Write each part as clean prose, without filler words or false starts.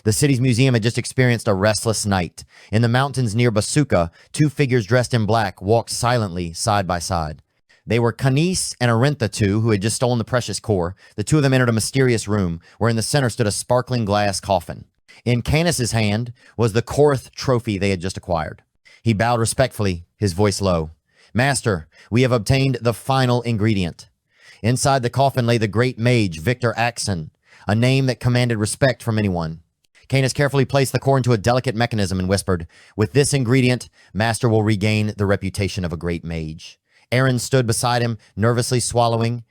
The city's museum had just experienced a restless night. In the mountains near Basuka, two figures dressed in black walked silently side by side. They were Canis and Arin, who had just stolen the precious core. The two of them entered a mysterious room, where in the center stood a sparkling glass coffin. In Canis's hand was the Korath trophy they had just acquired. He bowed respectfully, his voice low. Master, we have obtained the final ingredient. Inside the coffin lay the Great Mage Axen, a name that commanded respect from anyone. Canis carefully placed the core into a delicate mechanism and whispered, with this ingredient, Master will regain the reputation of a great mage. Arin stood beside him, nervously swallowing,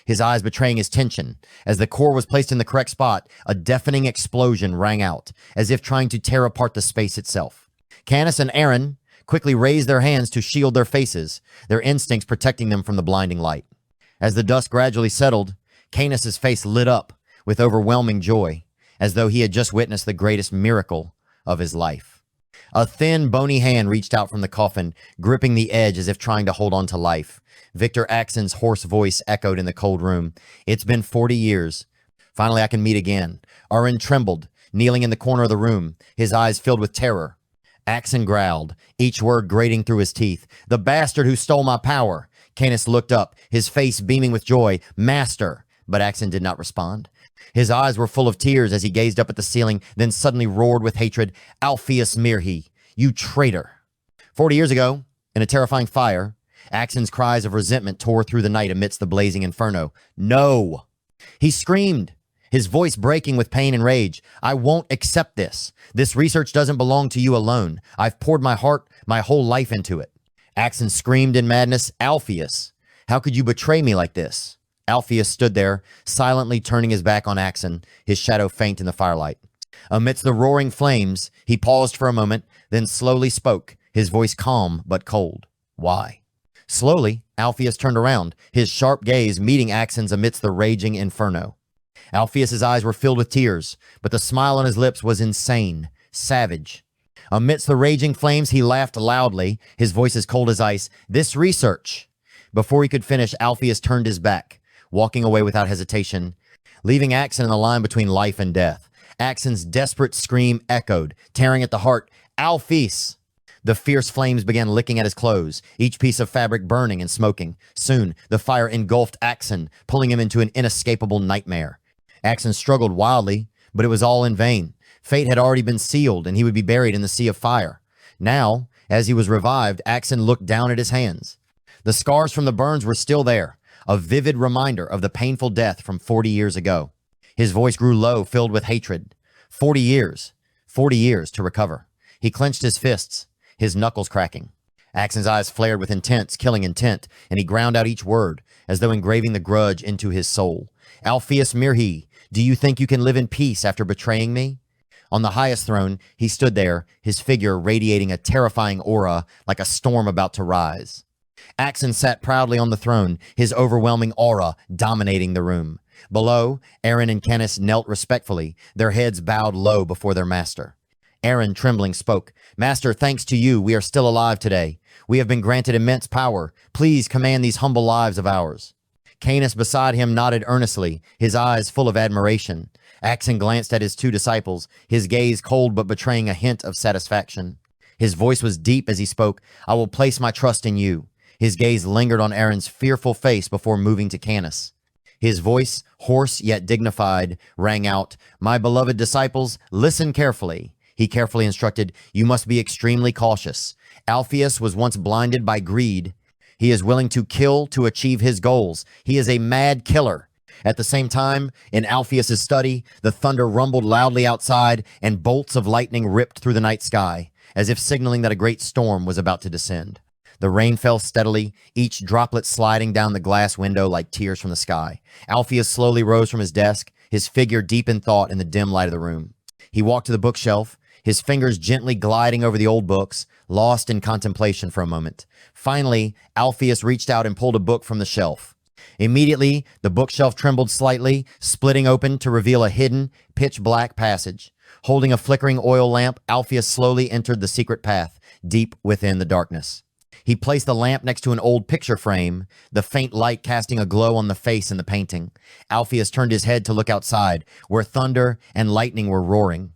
his eyes betraying his tension. As the core was placed in the correct spot, a deafening explosion rang out, as if trying to tear apart the space itself. Canis and Arin quickly raised their hands to shield their faces, their instincts protecting them from the blinding light. As the dust gradually settled, Canis's face lit up with overwhelming joy, as though he had just witnessed the greatest miracle of his life. A thin, bony hand reached out from the coffin, gripping the edge as if trying to hold on to life. Axen's hoarse voice echoed in the cold room. It's been 40 years. Finally, I can meet again. Arin trembled, kneeling in the corner of the room, his eyes filled with terror. Axen growled, each word grating through his teeth. The bastard who stole my power. Canis looked up, his face beaming with joy. Master! But Axen did not respond. His eyes were full of tears as he gazed up at the ceiling, then suddenly roared with hatred. Alpheas Mirhi, you traitor! 40 years ago, in a terrifying fire, Axen's cries of resentment tore through the night amidst the blazing inferno. No! He screamed, his voice breaking with pain and rage. I won't accept this. This research doesn't belong to you alone. I've poured my heart, my whole life into it. Axen screamed in madness. Alpheas, how could you betray me like this? Alpheas stood there, silently turning his back on Axen, his shadow faint in the firelight. Amidst the roaring flames, he paused for a moment, then slowly spoke, his voice calm but cold. Why? Slowly, Alpheas turned around, his sharp gaze meeting Axen's amidst the raging inferno. Alpheas's eyes were filled with tears, but the smile on his lips was insane, savage. Amidst the raging flames, he laughed loudly, his voice as cold as ice. This research! Before he could finish, Alpheas turned his back, walking away without hesitation, leaving Axen in the line between life and death. Axen's desperate scream echoed, tearing at the heart. Alpheas! The fierce flames began licking at his clothes, each piece of fabric burning and smoking. Soon, the fire engulfed Axen, pulling him into an inescapable nightmare. Axen struggled wildly, but it was all in vain. Fate had already been sealed, and he would be buried in the sea of fire. Now, as he was revived, Axen looked down at his hands. The scars from the burns were still there, a vivid reminder of the painful death from 40 years ago. His voice grew low, filled with hatred. 40 years to recover. He clenched his fists, his knuckles cracking. Axen's eyes flared with intense, killing intent, and he ground out each word, as though engraving the grudge into his soul. Alpheas Mirhi, do you think you can live in peace after betraying me? On the highest throne, he stood there, his figure radiating a terrifying aura like a storm about to rise. Axen sat proudly on the throne, his overwhelming aura dominating the room. Below, Arin and Canis knelt respectfully, their heads bowed low before their master. Arin, trembling, spoke, Master, thanks to you, we are still alive today. We have been granted immense power. Please command these humble lives of ours. Canis beside him nodded earnestly, his eyes full of admiration. Axen glanced at his two disciples, his gaze cold but betraying a hint of satisfaction. His voice was deep as he spoke, I will place my trust in you. His gaze lingered on Arin's fearful face before moving to Canis. His voice, hoarse yet dignified, rang out, My beloved disciples, listen carefully. He carefully instructed, You must be extremely cautious. Alpheas was once blinded by greed. He is willing to kill to achieve his goals. He is a mad killer. At the same time, in Alpheas's study, the thunder rumbled loudly outside and bolts of lightning ripped through the night sky, as if signaling that a great storm was about to descend. The rain fell steadily, each droplet sliding down the glass window like tears from the sky. Alpheas slowly rose from his desk, his figure deep in thought in the dim light of the room. He walked to the bookshelf, his fingers gently gliding over the old books, lost in contemplation for a moment. Finally, Alpheas reached out and pulled a book from the shelf. Immediately, the bookshelf trembled slightly, splitting open to reveal a hidden, pitch-black passage. Holding a flickering oil lamp, Alpheas slowly entered the secret path, deep within the darkness. He placed the lamp next to an old picture frame, the faint light casting a glow on the face in the painting. Alpheas turned his head to look outside, where thunder and lightning were roaring.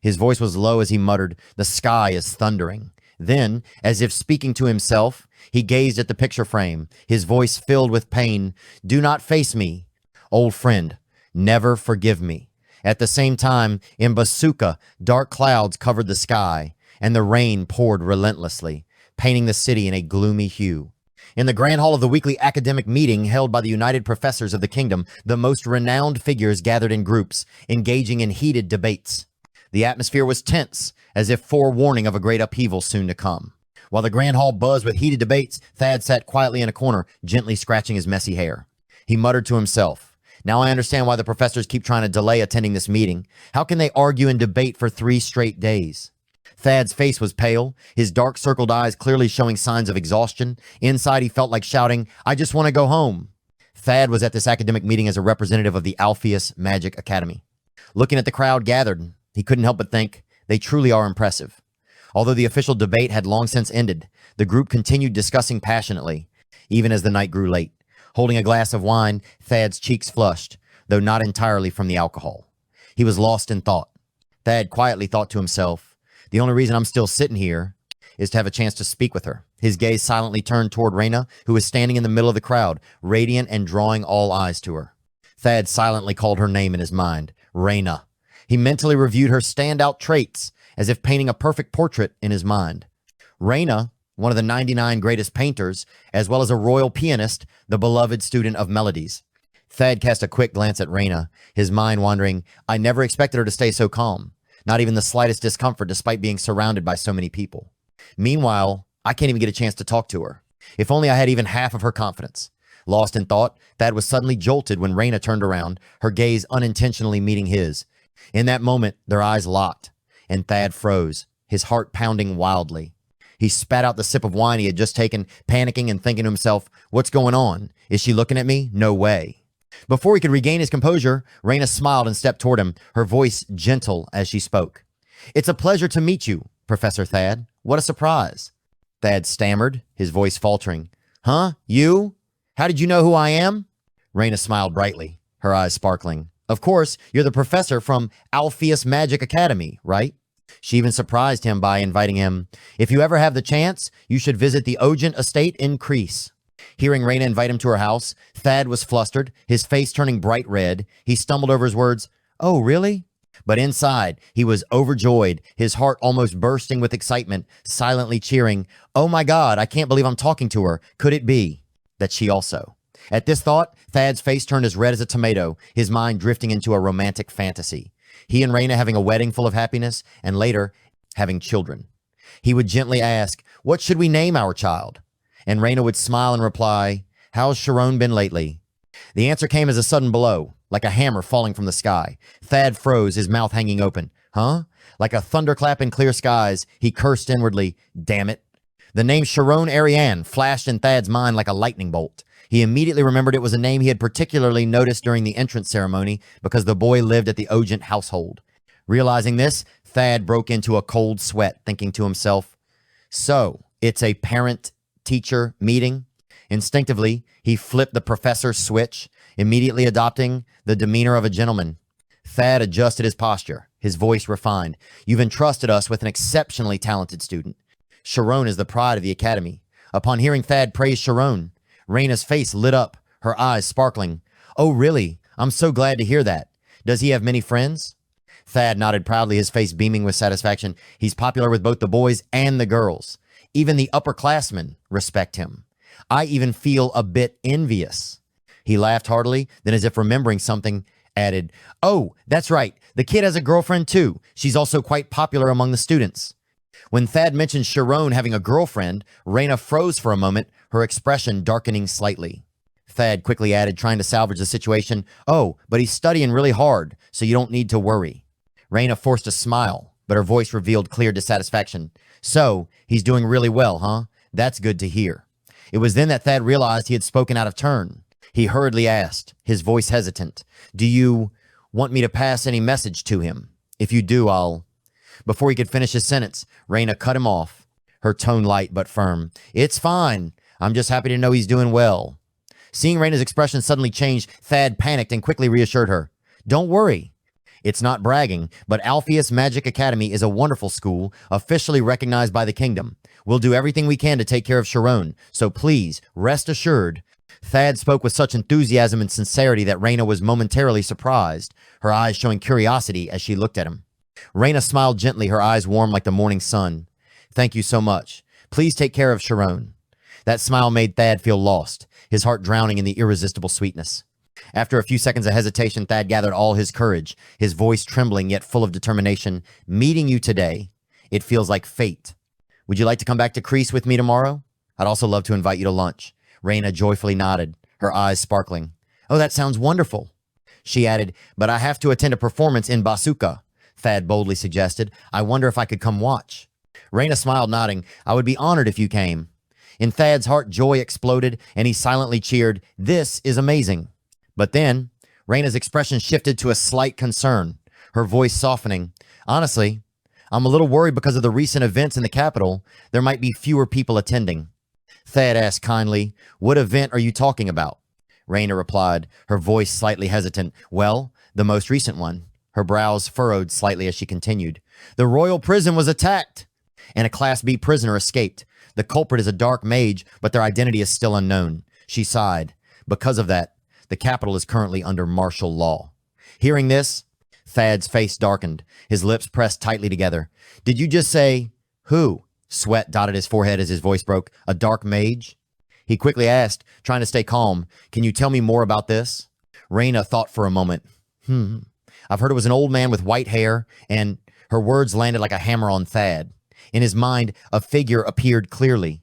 His voice was low as he muttered, "The sky is thundering." Then, as if speaking to himself, he gazed at the picture frame, his voice filled with pain. "Do not face me, old friend. Never forgive me." At the same time, in Basuka, dark clouds covered the sky, and the rain poured relentlessly, painting the city in a gloomy hue. In the grand hall of the weekly academic meeting held by the United Professors of the Kingdom, the most renowned figures gathered in groups, engaging in heated debates. The atmosphere was tense, as if forewarning of a great upheaval soon to come. While the grand hall buzzed with heated debates, Thad sat quietly in a corner, gently scratching his messy hair. He muttered to himself, "Now I understand why the professors keep trying to delay attending this meeting. How can they argue and debate for 3 straight days?" Thad's face was pale, his dark circled eyes clearly showing signs of exhaustion. Inside, he felt like shouting, "I just want to go home." Thad was at this academic meeting as a representative of the Alpheas Magic Academy. Looking at the crowd gathered, he couldn't help but think, they truly are impressive. Although the official debate had long since ended, the group continued discussing passionately, even as the night grew late. Holding a glass of wine, Thad's cheeks flushed, though not entirely from the alcohol. He was lost in thought. Thad quietly thought to himself, "The only reason I'm still sitting here is to have a chance to speak with her." His gaze silently turned toward Reyna, who was standing in the middle of the crowd, radiant and drawing all eyes to her. Thad silently called her name in his mind, Reyna. He mentally reviewed her standout traits, as if painting a perfect portrait in his mind. Reyna, one of the 99 greatest painters, as well as a royal pianist, the beloved student of melodies. Thad cast a quick glance at Reyna, his mind wandering, I never expected her to stay so calm, not even the slightest discomfort despite being surrounded by so many people. Meanwhile, I can't even get a chance to talk to her. If only I had even half of her confidence. Lost in thought, Thad was suddenly jolted when Reyna turned around, her gaze unintentionally meeting his. In that moment, their eyes locked, and Thad froze, his heart pounding wildly. He spat out the sip of wine he had just taken, panicking and thinking to himself, what's going on? Is she looking at me? No way. Before he could regain his composure, Reyna smiled and stepped toward him, her voice gentle as she spoke. It's a pleasure to meet you, Professor Thad. What a surprise. Thad stammered, his voice faltering. Huh? You? How did you know who I am? Reyna smiled brightly, her eyes sparkling. Of course, you're the professor from Alpheas Magic Academy, right? She even surprised him by inviting him, if you ever have the chance, you should visit the Ogent estate in Crease. Hearing Reyna invite him to her house, Thad was flustered, his face turning bright red. He stumbled over his words, oh, really? But inside, he was overjoyed, his heart almost bursting with excitement, silently cheering, oh my God, I can't believe I'm talking to her. Could it be that she also? At this thought, Thad's face turned as red as a tomato, his mind drifting into a romantic fantasy. He and Reyna having a wedding full of happiness, and later, having children. He would gently ask, what should we name our child? And Reyna would smile and reply, how's Shirone been lately? The answer came as a sudden blow, like a hammer falling from the sky. Thad froze, his mouth hanging open. Huh? Like a thunderclap in clear skies, he cursed inwardly, damn it. The name Shirone Ariane flashed in Thad's mind like a lightning bolt. He immediately remembered it was a name he had particularly noticed during the entrance ceremony because the boy lived at the Ogent household. Realizing this, Thad broke into a cold sweat, thinking to himself, so, it's a parent-teacher meeting? Instinctively, he flipped the professor's switch, immediately adopting the demeanor of a gentleman. Thad adjusted his posture, his voice refined. You've entrusted us with an exceptionally talented student. Shirone is the pride of the academy. Upon hearing Thad praise Shirone, Reyna's face lit up, her eyes sparkling. Oh, really? I'm so glad to hear that. Does he have many friends? Thad nodded proudly, his face beaming with satisfaction. He's popular with both the boys and the girls. Even the upperclassmen respect him. I even feel a bit envious. He laughed heartily, then as if remembering something, added, oh, that's right. The kid has a girlfriend too. She's also quite popular among the students. When Thad mentioned Shirone having a girlfriend, Reyna froze for a moment, her expression darkening slightly. Thad quickly added, trying to salvage the situation, oh, but he's studying really hard, so you don't need to worry. Reyna forced a smile, but her voice revealed clear dissatisfaction. So, he's doing really well, huh? That's good to hear. It was then that Thad realized he had spoken out of turn. He hurriedly asked, his voice hesitant, do you want me to pass any message to him? If you do, I'll... Before he could finish his sentence, Reyna cut him off, her tone light but firm. It's fine. I'm just happy to know he's doing well. Seeing Reyna's expression suddenly change, Thad panicked and quickly reassured her. Don't worry. It's not bragging, but Alpheas Magic Academy is a wonderful school, officially recognized by the kingdom. We'll do everything we can to take care of Shirone, so please, rest assured. Thad spoke with such enthusiasm and sincerity that Raina was momentarily surprised, her eyes showing curiosity as she looked at him. Raina smiled gently, her eyes warm like the morning sun. Thank you so much. Please take care of Shirone. That smile made Thad feel lost, his heart drowning in the irresistible sweetness. After a few seconds of hesitation, Thad gathered all his courage, his voice trembling yet full of determination. Meeting you today, it feels like fate. Would you like to come back to Crease with me tomorrow? I'd also love to invite you to lunch. Raina joyfully nodded, her eyes sparkling. Oh, that sounds wonderful. She added, but I have to attend a performance in Basuka, Thad boldly suggested. I wonder if I could come watch. Raina smiled, nodding. I would be honored if you came. In Thad's heart, joy exploded, and he silently cheered, This is amazing. But then, Raina's expression shifted to a slight concern, her voice softening. Honestly, I'm a little worried because of the recent events in the capital. There might be fewer people attending. Thad asked kindly, What event are you talking about? Raina replied, her voice slightly hesitant. Well, the most recent one. Her brows furrowed slightly as she continued. The royal prison was attacked, and a Class B prisoner escaped. The culprit is a dark mage, but their identity is still unknown. She sighed. Because of that, the capital is currently under martial law. Hearing this, Thad's face darkened, his lips pressed tightly together. Did you just say, who? Sweat dotted his forehead as his voice broke. A dark mage? He quickly asked, trying to stay calm, Can you tell me more about this? Raina thought for a moment. I've heard it was an old man with white hair, and her words landed like a hammer on Thad. In his mind, a figure appeared clearly.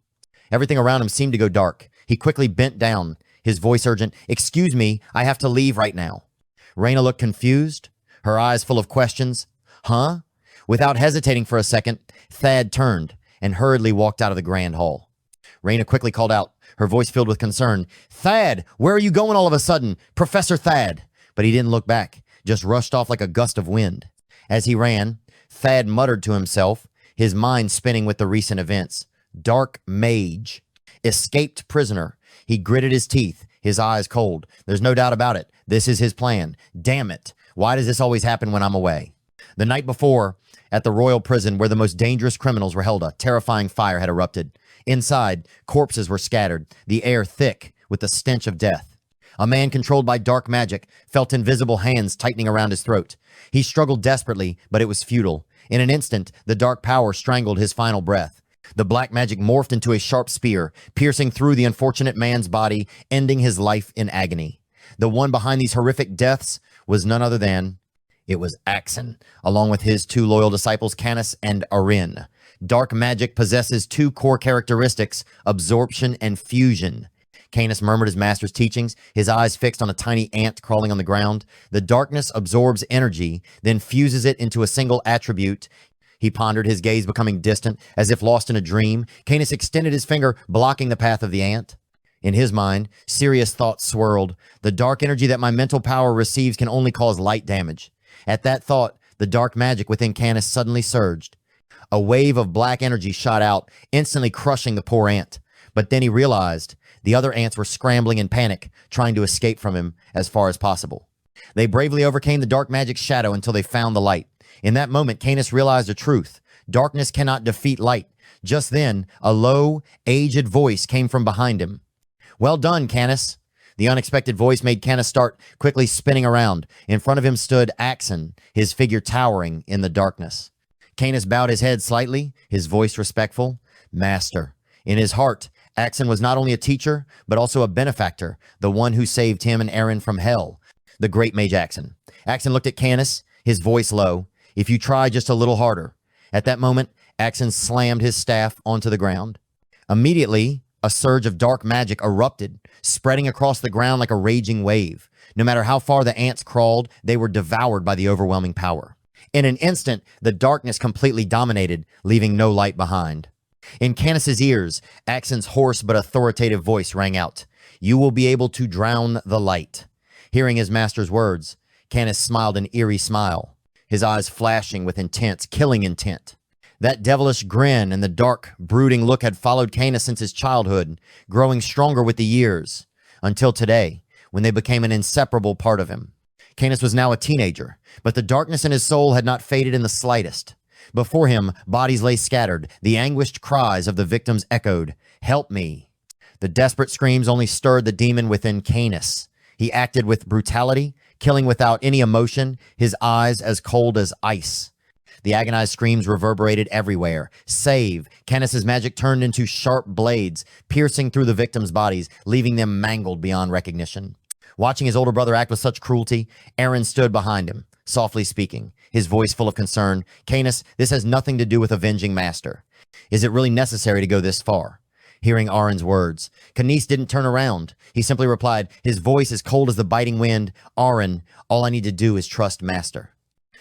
Everything around him seemed to go dark. He quickly bent down, his voice urgent. Excuse me, I have to leave right now. Raina looked confused, her eyes full of questions. Huh? Without hesitating for a second, Thad turned and hurriedly walked out of the grand hall. Raina quickly called out, her voice filled with concern. Thad, where are you going all of a sudden? Professor Thad. But he didn't look back, just rushed off like a gust of wind. As he ran, Thad muttered to himself, his mind spinning with the recent events. Dark mage. Escaped prisoner. He gritted his teeth, his eyes cold. There's no doubt about it. This is his plan. Damn it. Why does this always happen when I'm away? The night before, at the royal prison where the most dangerous criminals were held, a terrifying fire had erupted. Inside, corpses were scattered, the air thick with the stench of death. A man controlled by dark magic felt invisible hands tightening around his throat. He struggled desperately, but it was futile. In an instant, the dark power strangled his final breath. The black magic morphed into a sharp spear, piercing through the unfortunate man's body, ending his life in agony. The one behind these horrific deaths was none other than... It was Axen, along with his two loyal disciples, Canis and Arin. Dark magic possesses two core characteristics, absorption and fusion. Canis murmured his master's teachings, his eyes fixed on a tiny ant crawling on the ground. The darkness absorbs energy, then fuses it into a single attribute. He pondered, his gaze becoming distant, as if lost in a dream. Canis extended his finger, blocking the path of the ant. In his mind, serious thoughts swirled. The dark energy that my mental power receives can only cause light damage. At that thought, the dark magic within Canis suddenly surged. A wave of black energy shot out, instantly crushing the poor ant. But then he realized the other ants were scrambling in panic, trying to escape from him as far as possible. They bravely overcame the dark magic's shadow until they found the light. In that moment, Canis realized a truth. Darkness cannot defeat light. Just then, a low, aged voice came from behind him. Well done, Canis. The unexpected voice made Canis start quickly spinning around. In front of him stood Axen, his figure towering in the darkness. Canis bowed his head slightly, his voice respectful. Master. In his heart, Axen was not only a teacher, but also a benefactor, the one who saved him and Arin from hell, the Great Mage Axen. Axen looked at Canis, his voice low. If you try just a little harder. At that moment, Axen slammed his staff onto the ground. Immediately, a surge of dark magic erupted, spreading across the ground like a raging wave. No matter how far the ants crawled, they were devoured by the overwhelming power. In an instant, the darkness completely dominated, leaving no light behind. In Canis's ears, Axen's hoarse but authoritative voice rang out. You will be able to drown the light. Hearing his master's words, Canis smiled an eerie smile, his eyes flashing with intense, killing intent. That devilish grin and the dark, brooding look had followed Canis since his childhood, growing stronger with the years, until today, when they became an inseparable part of him. Canis was now a teenager, but the darkness in his soul had not faded in the slightest. Before him, bodies lay scattered. The anguished cries of the victims echoed, "Help me." The desperate screams only stirred the demon within Canis. He acted with brutality, killing without any emotion, his eyes as cold as ice. The agonized screams reverberated everywhere. Save! Canis's magic turned into sharp blades, piercing through the victims' bodies, leaving them mangled beyond recognition. Watching his older brother act with such cruelty, Arin stood behind him, softly speaking, his voice full of concern. "Canis, this has nothing to do with avenging Master. Is it really necessary to go this far?" Hearing Arin's words, Canis didn't turn around. He simply replied, his voice as cold as the biting wind, "Arin, all I need to do is trust Master."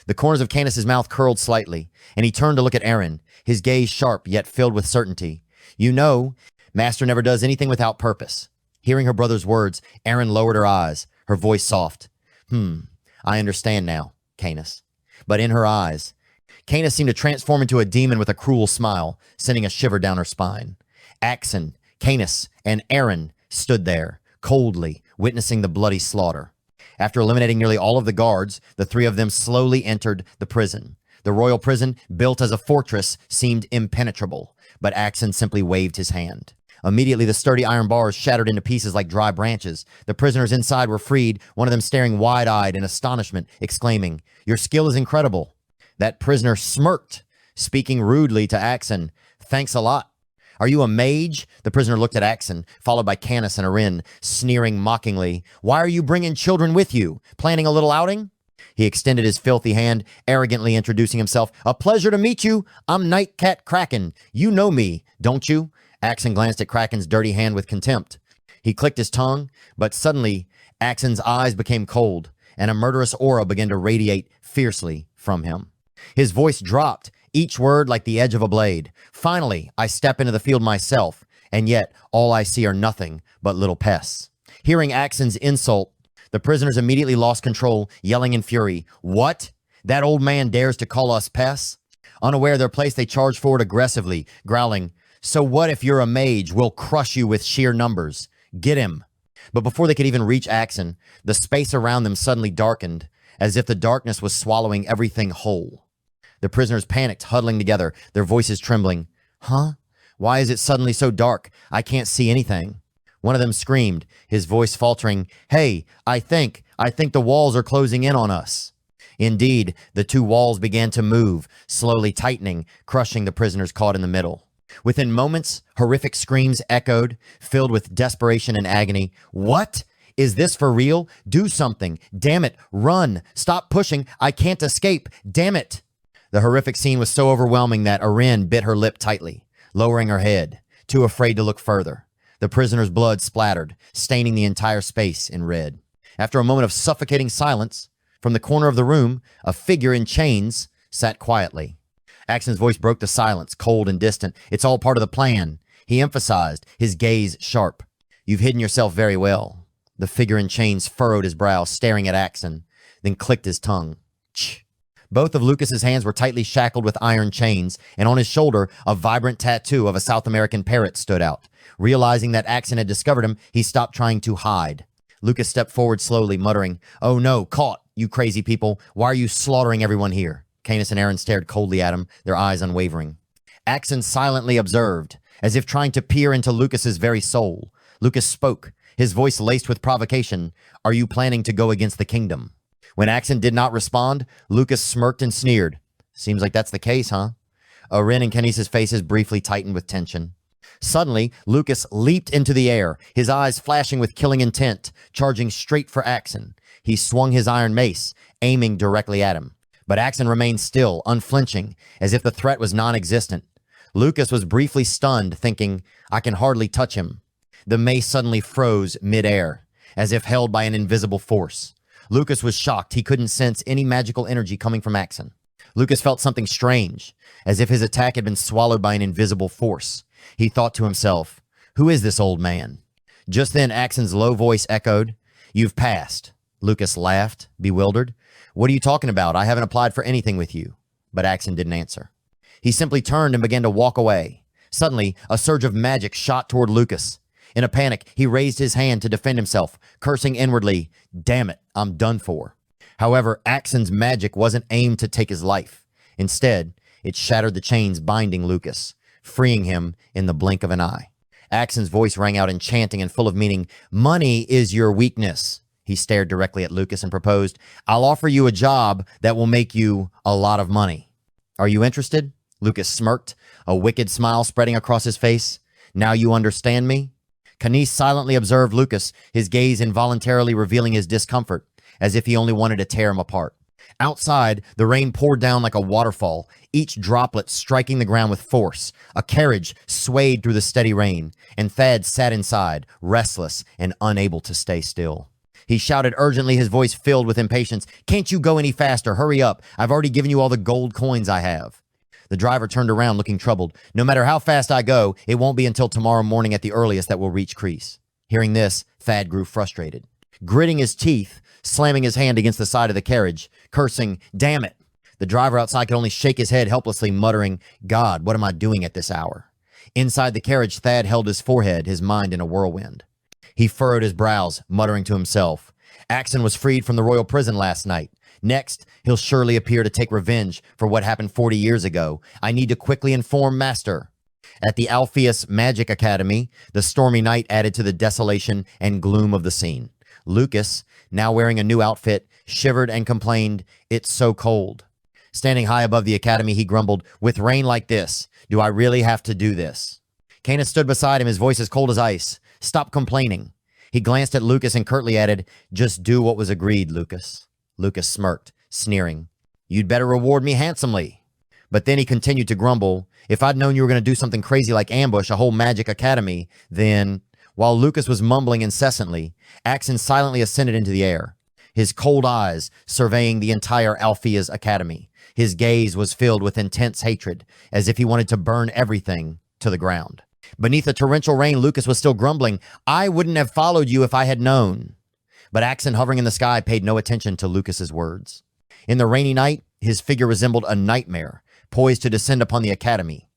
The corners of Canis's mouth curled slightly, and he turned to look at Arin, his gaze sharp yet filled with certainty. "You know, Master never does anything without purpose." Hearing her brother's words, Arin lowered her eyes, her voice soft. I understand now, Canis." But in her eyes, Canis seemed to transform into a demon with a cruel smile, sending a shiver down her spine. Axen, Canis, and Arin stood there, coldly, witnessing the bloody slaughter. After eliminating nearly all of the guards, the three of them slowly entered the prison. The royal prison, built as a fortress, seemed impenetrable, but Axen simply waved his hand. Immediately, the sturdy iron bars shattered into pieces like dry branches. The prisoners inside were freed, one of them staring wide-eyed in astonishment, exclaiming, "Your skill is incredible." That prisoner smirked, speaking rudely to Axen, "Thanks a lot." "Are you a mage?" The prisoner looked at Axen, followed by Canis and Arin, sneering mockingly. "Why are you bringing children with you? Planning a little outing?" He extended his filthy hand, arrogantly introducing himself. "A pleasure to meet you. I'm Nightcat Kraken. You know me, don't you?" Axen glanced at Kraken's dirty hand with contempt. He clicked his tongue, but suddenly Axen's eyes became cold, and a murderous aura began to radiate fiercely from him. His voice dropped, each word like the edge of a blade. "Finally, I step into the field myself, and yet all I see are nothing but little pests." Hearing Axen's insult, the prisoners immediately lost control, yelling in fury, "What? That old man dares to call us pests?" Unaware of their place, they charged forward aggressively, growling, "So what if you're a mage? We'll crush you with sheer numbers. Get him." But before they could even reach Axen, the space around them suddenly darkened, as if the darkness was swallowing everything whole. The prisoners panicked, huddling together, their voices trembling. "Huh? Why is it suddenly so dark? I can't see anything." One of them screamed, his voice faltering, "Hey, I think the walls are closing in on us." Indeed, the two walls began to move, slowly tightening, crushing the prisoners caught in the middle. Within moments, horrific screams echoed, filled with desperation and agony. "What? Is this for real? Do something. Damn it. Run. Stop pushing. I can't escape. Damn it." The horrific scene was so overwhelming that Arin bit her lip tightly, lowering her head, too afraid to look further. The prisoner's blood splattered, staining the entire space in red. After a moment of suffocating silence, from the corner of the room, a figure in chains sat quietly. Axen's voice broke the silence, cold and distant. "It's all part of the plan," he emphasized, his gaze sharp. "You've hidden yourself very well." The figure in chains furrowed his brow, staring at Axen, then clicked his tongue. "Ch." Both of Lucas's hands were tightly shackled with iron chains, and on his shoulder, a vibrant tattoo of a South American parrot stood out. Realizing that Axen had discovered him, he stopped trying to hide. Lucas stepped forward slowly, muttering, "Oh no, caught, you crazy people. Why are you slaughtering everyone here?" Canis and Arin stared coldly at him, their eyes unwavering. Axen silently observed, as if trying to peer into Lucas's very soul. Lucas spoke, his voice laced with provocation. "Are you planning to go against the kingdom?" When Axen did not respond, Lucas smirked and sneered. "Seems like that's the case, huh?" Arin and Canis's faces briefly tightened with tension. Suddenly, Lucas leaped into the air, his eyes flashing with killing intent, charging straight for Axen. He swung his iron mace, aiming directly at him. But Axen remained still, unflinching, as if the threat was non-existent. Lucas was briefly stunned, thinking, "I can hardly touch him." The mace suddenly froze mid-air, as if held by an invisible force. Lucas was shocked. He couldn't sense any magical energy coming from Axen. Lucas felt something strange, as if his attack had been swallowed by an invisible force. He thought to himself, "Who is this old man?" Just then, Axen's low voice echoed, "You've passed." Lucas laughed, bewildered. "What are you talking about? I haven't applied for anything with you." But Axen didn't answer. He simply turned and began to walk away. Suddenly, a surge of magic shot toward Lucas. In a panic, he raised his hand to defend himself, cursing inwardly, "Damn it, I'm done for." However, Axen's magic wasn't aimed to take his life. Instead, it shattered the chains binding Lucas, freeing him in the blink of an eye. Axen's voice rang out enchanting and full of meaning. Money is your weakness. He stared directly at Lucas and proposed, I'll offer you a job that will make you a lot of money. Are you interested? Lucas smirked, a wicked smile spreading across his face. Now you understand me? Canis silently observed Lucas, his gaze involuntarily revealing his discomfort, as if he only wanted to tear him apart. Outside, the rain poured down like a waterfall, each droplet striking the ground with force. A carriage swayed through the steady rain, and Thad sat inside, restless and unable to stay still. He shouted urgently, his voice filled with impatience, Can't you go any faster? Hurry up. I've already given you all the gold coins I have. The driver turned around looking troubled. No matter how fast I go, it won't be until tomorrow morning at the earliest that we'll reach Crease. Hearing this, Thad grew frustrated. Gritting his teeth, slamming his hand against the side of the carriage, cursing, Damn it. The driver outside could only shake his head helplessly, muttering, God, what am I doing at this hour? Inside the carriage, Thad held his forehead, his mind in a whirlwind. He furrowed his brows, muttering to himself. Axen was freed from the royal prison last night. Next, he'll surely appear to take revenge for what happened 40 years ago. I need to quickly inform Master. At the Alpheas Mage Academy, the stormy night added to the desolation and gloom of the scene. Lucas, now wearing a new outfit, shivered and complained, It's so cold. Standing high above the academy, he grumbled, With rain like this, do I really have to do this? Canis stood beside him, his voice as cold as ice. Stop complaining. He glanced at Lucas and curtly added, Just do what was agreed, Lucas. Lucas smirked, sneering. You'd better reward me handsomely. But then he continued to grumble, If I'd known you were going to do something crazy like ambush a whole magic academy, then... While Lucas was mumbling incessantly, Axen silently ascended into the air, his cold eyes surveying the entire Alpheas Academy. His gaze was filled with intense hatred, as if he wanted to burn everything to the ground. Beneath the torrential rain, Lucas was still grumbling, I wouldn't have followed you if I had known. But Axen, hovering in the sky, paid no attention to Lucas's words. In the rainy night, his figure resembled a nightmare, poised to descend upon the academy.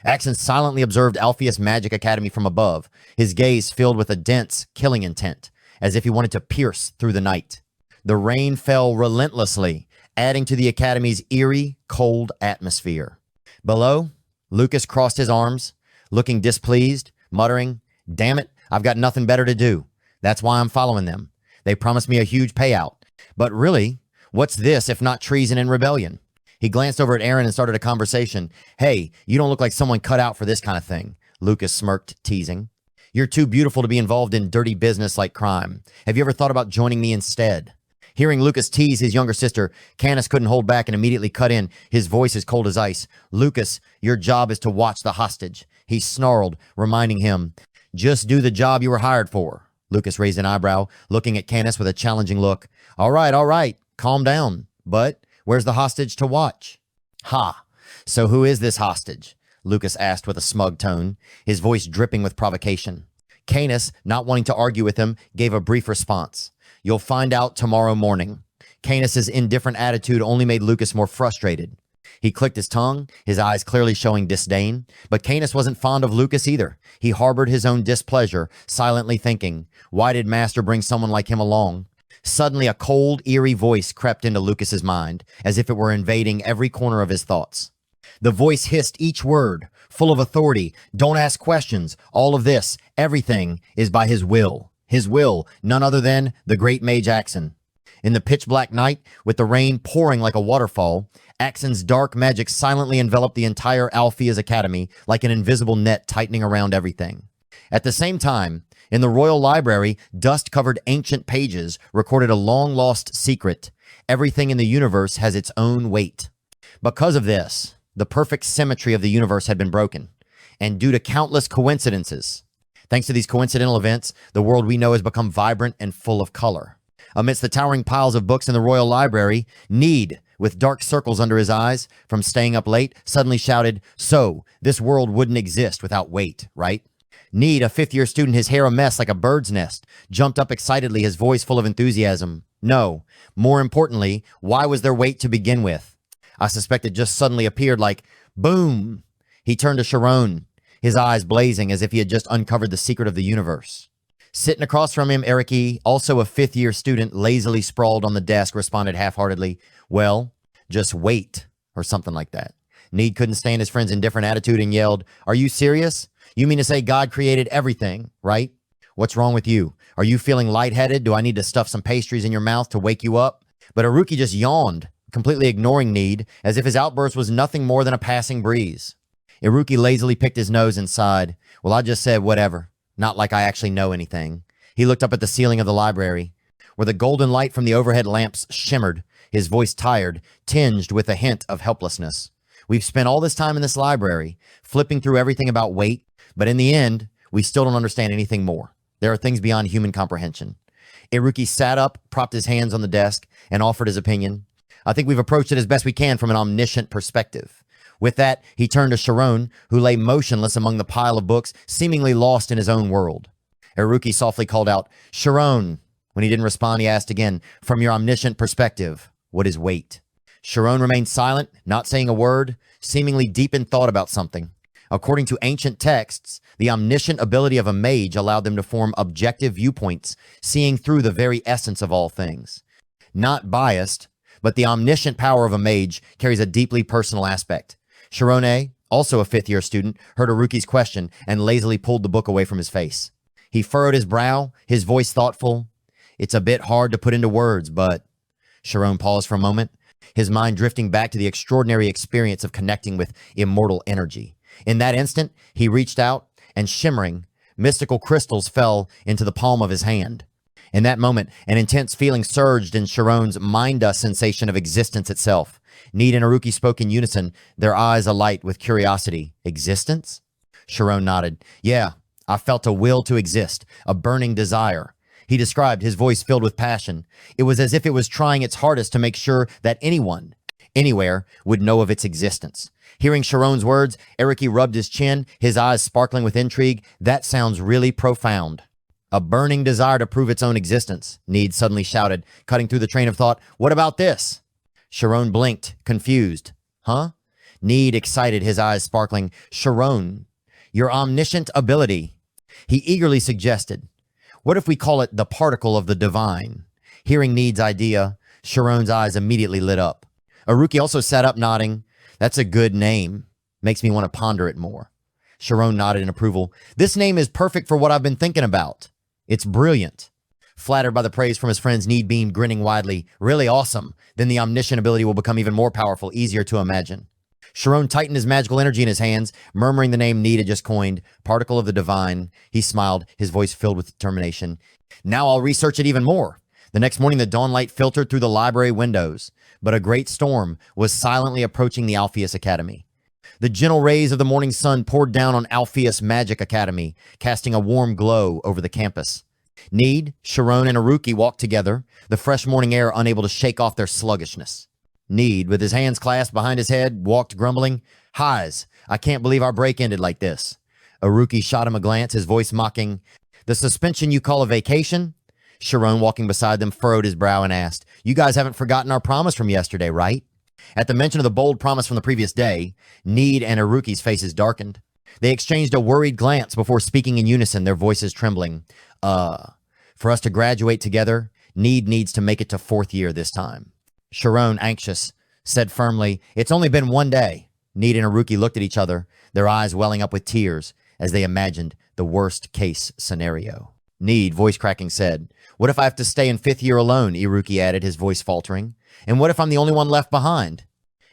Axen silently observed Alpheas Magic Academy from above, his gaze filled with a dense, killing intent, as if he wanted to pierce through the night. The rain fell relentlessly, adding to the academy's eerie, cold atmosphere. Below, Lucas crossed his arms, looking displeased, muttering, Damn it, I've got nothing better to do. That's why I'm following them. They promised me a huge payout. But really, what's this if not treason and rebellion? He glanced over at Aaron and started a conversation. Hey, you don't look like someone cut out for this kind of thing. Lucas smirked, teasing. You're too beautiful to be involved in dirty business like crime. Have you ever thought about joining me instead? Hearing Lucas tease his younger sister, Canis couldn't hold back and immediately cut in, his voice as cold as ice. Lucas, your job is to watch the hostage. He snarled, reminding him, Just do the job you were hired for. Lucas raised an eyebrow, looking at Canis with a challenging look. All right, calm down. But where's the hostage to watch? Ha! So who is this hostage? Lucas asked with a smug tone, his voice dripping with provocation. Canis, not wanting to argue with him, gave a brief response. You'll find out tomorrow morning. Canis's indifferent attitude only made Lucas more frustrated. He clicked his tongue, his eyes clearly showing disdain. But Canis wasn't fond of Lucas either. He harbored his own displeasure, silently thinking, why did Master bring someone like him along? Suddenly, a cold, eerie voice crept into Lucas's mind, as if it were invading every corner of his thoughts. The voice hissed each word, full of authority. Don't ask questions. All of this, everything, is by his will. His will, none other than the Great Mage Axen. In the pitch-black night, with the rain pouring like a waterfall, Axen's dark magic silently enveloped the entire Alpheas Academy like an invisible net tightening around everything. At the same time, in the royal library, dust-covered ancient pages recorded a long-lost secret. Everything in the universe has its own weight. Because of this, the perfect symmetry of the universe had been broken. And due to countless coincidences, thanks to these coincidental events, the world we know has become vibrant and full of color. Amidst the towering piles of books in the royal library, Need, with dark circles under his eyes from staying up late, suddenly shouted, So, this world wouldn't exist without weight, right? Need, a fifth-year student, his hair a mess like a bird's nest, jumped up excitedly, his voice full of enthusiasm. No, more importantly, why was there weight to begin with? I suspect it just suddenly appeared like, boom! He turned to Shirone, his eyes blazing as if he had just uncovered the secret of the universe. Sitting across from him, Eriki, also a fifth-year student, lazily sprawled on the desk, responded half-heartedly, well, just wait, or something like that. Need couldn't stand his friend's indifferent attitude and yelled, are you serious? You mean to say God created everything, right? What's wrong with you? Are you feeling lightheaded? Do I need to stuff some pastries in your mouth to wake you up? But Haruki just yawned, completely ignoring Need, as if his outburst was nothing more than a passing breeze. Iruki lazily picked his nose and sighed. Well, I just said whatever. Not like I actually know anything. He looked up at the ceiling of the library, where the golden light from the overhead lamps shimmered, his voice tired, tinged with a hint of helplessness. We've spent all this time in this library, flipping through everything about weight, but in the end, we still don't understand anything more. There are things beyond human comprehension. Iruki sat up, propped his hands on the desk, and offered his opinion. I think we've approached it as best we can from an omniscient perspective. With that, he turned to Shirone, who lay motionless among the pile of books, seemingly lost in his own world. Haruki softly called out, Shirone. When he didn't respond, he asked again, from your omniscient perspective, what is weight? Shirone remained silent, not saying a word, seemingly deep in thought about something. According to ancient texts, the omniscient ability of a mage allowed them to form objective viewpoints, seeing through the very essence of all things. Not biased, but the omniscient power of a mage carries a deeply personal aspect. Shirone, also a fifth-year student, heard Haruki's question and lazily pulled the book away from his face. He furrowed his brow, his voice thoughtful. It's a bit hard to put into words, but... Shirone paused for a moment, his mind drifting back to the extraordinary experience of connecting with immortal energy. In that instant, he reached out, and shimmering, mystical crystals fell into the palm of his hand. In that moment, an intense feeling surged in Shirone's mind-dust sensation of existence itself. Need and Haruki spoke in unison, their eyes alight with curiosity. Existence? Shirone nodded. Yeah, I felt a will to exist, a burning desire. He described, his voice filled with passion. It was as if it was trying its hardest to make sure that anyone, anywhere, would know of its existence. Hearing Shirone's words, Eriki rubbed his chin, his eyes sparkling with intrigue. That sounds really profound. A burning desire to prove its own existence, Need suddenly shouted, cutting through the train of thought. What about this? Shirone blinked, confused. Huh? Need excited, his eyes sparkling. Shirone, your omniscient ability. He eagerly suggested, what if we call it the particle of the divine? Hearing Need's idea, Shirone's eyes immediately lit up. Haruki also sat up, nodding. That's a good name. Makes me want to ponder it more. Shirone nodded in approval. This name is perfect for what I've been thinking about. It's brilliant. Flattered by the praise from his friends, Need beamed, grinning widely. Really awesome. Then the omniscient ability will become even more powerful, easier to imagine. Shirone tightened his magical energy in his hands, murmuring the name Need had just coined, Particle of the Divine. He smiled, his voice filled with determination. Now I'll research it even more. The next morning, the dawnlight filtered through the library windows, but a great storm was silently approaching the Alpheas Academy. The gentle rays of the morning sun poured down on Alpheas Magic Academy, casting a warm glow over the campus. Need, Shirone, and Haruki walked together, the fresh morning air unable to shake off their sluggishness. Need, with his hands clasped behind his head, walked grumbling. Highs, I can't believe our break ended like this. Haruki shot him a glance, his voice mocking. The suspension you call a vacation? Shirone, walking beside them, furrowed his brow and asked, you guys haven't forgotten our promise from yesterday, right? At the mention of the bold promise from the previous day, Need and Haruki's faces darkened. They exchanged a worried glance before speaking in unison, their voices trembling. For us to graduate together, Need needs to make it to fourth year this time. Shirone, anxious, said firmly, it's only been one day. Need and Haruki looked at each other, their eyes welling up with tears as they imagined the worst-case scenario. Need, voice cracking, said, what if I have to stay in fifth year alone? Haruki added, his voice faltering. And what if I'm the only one left behind?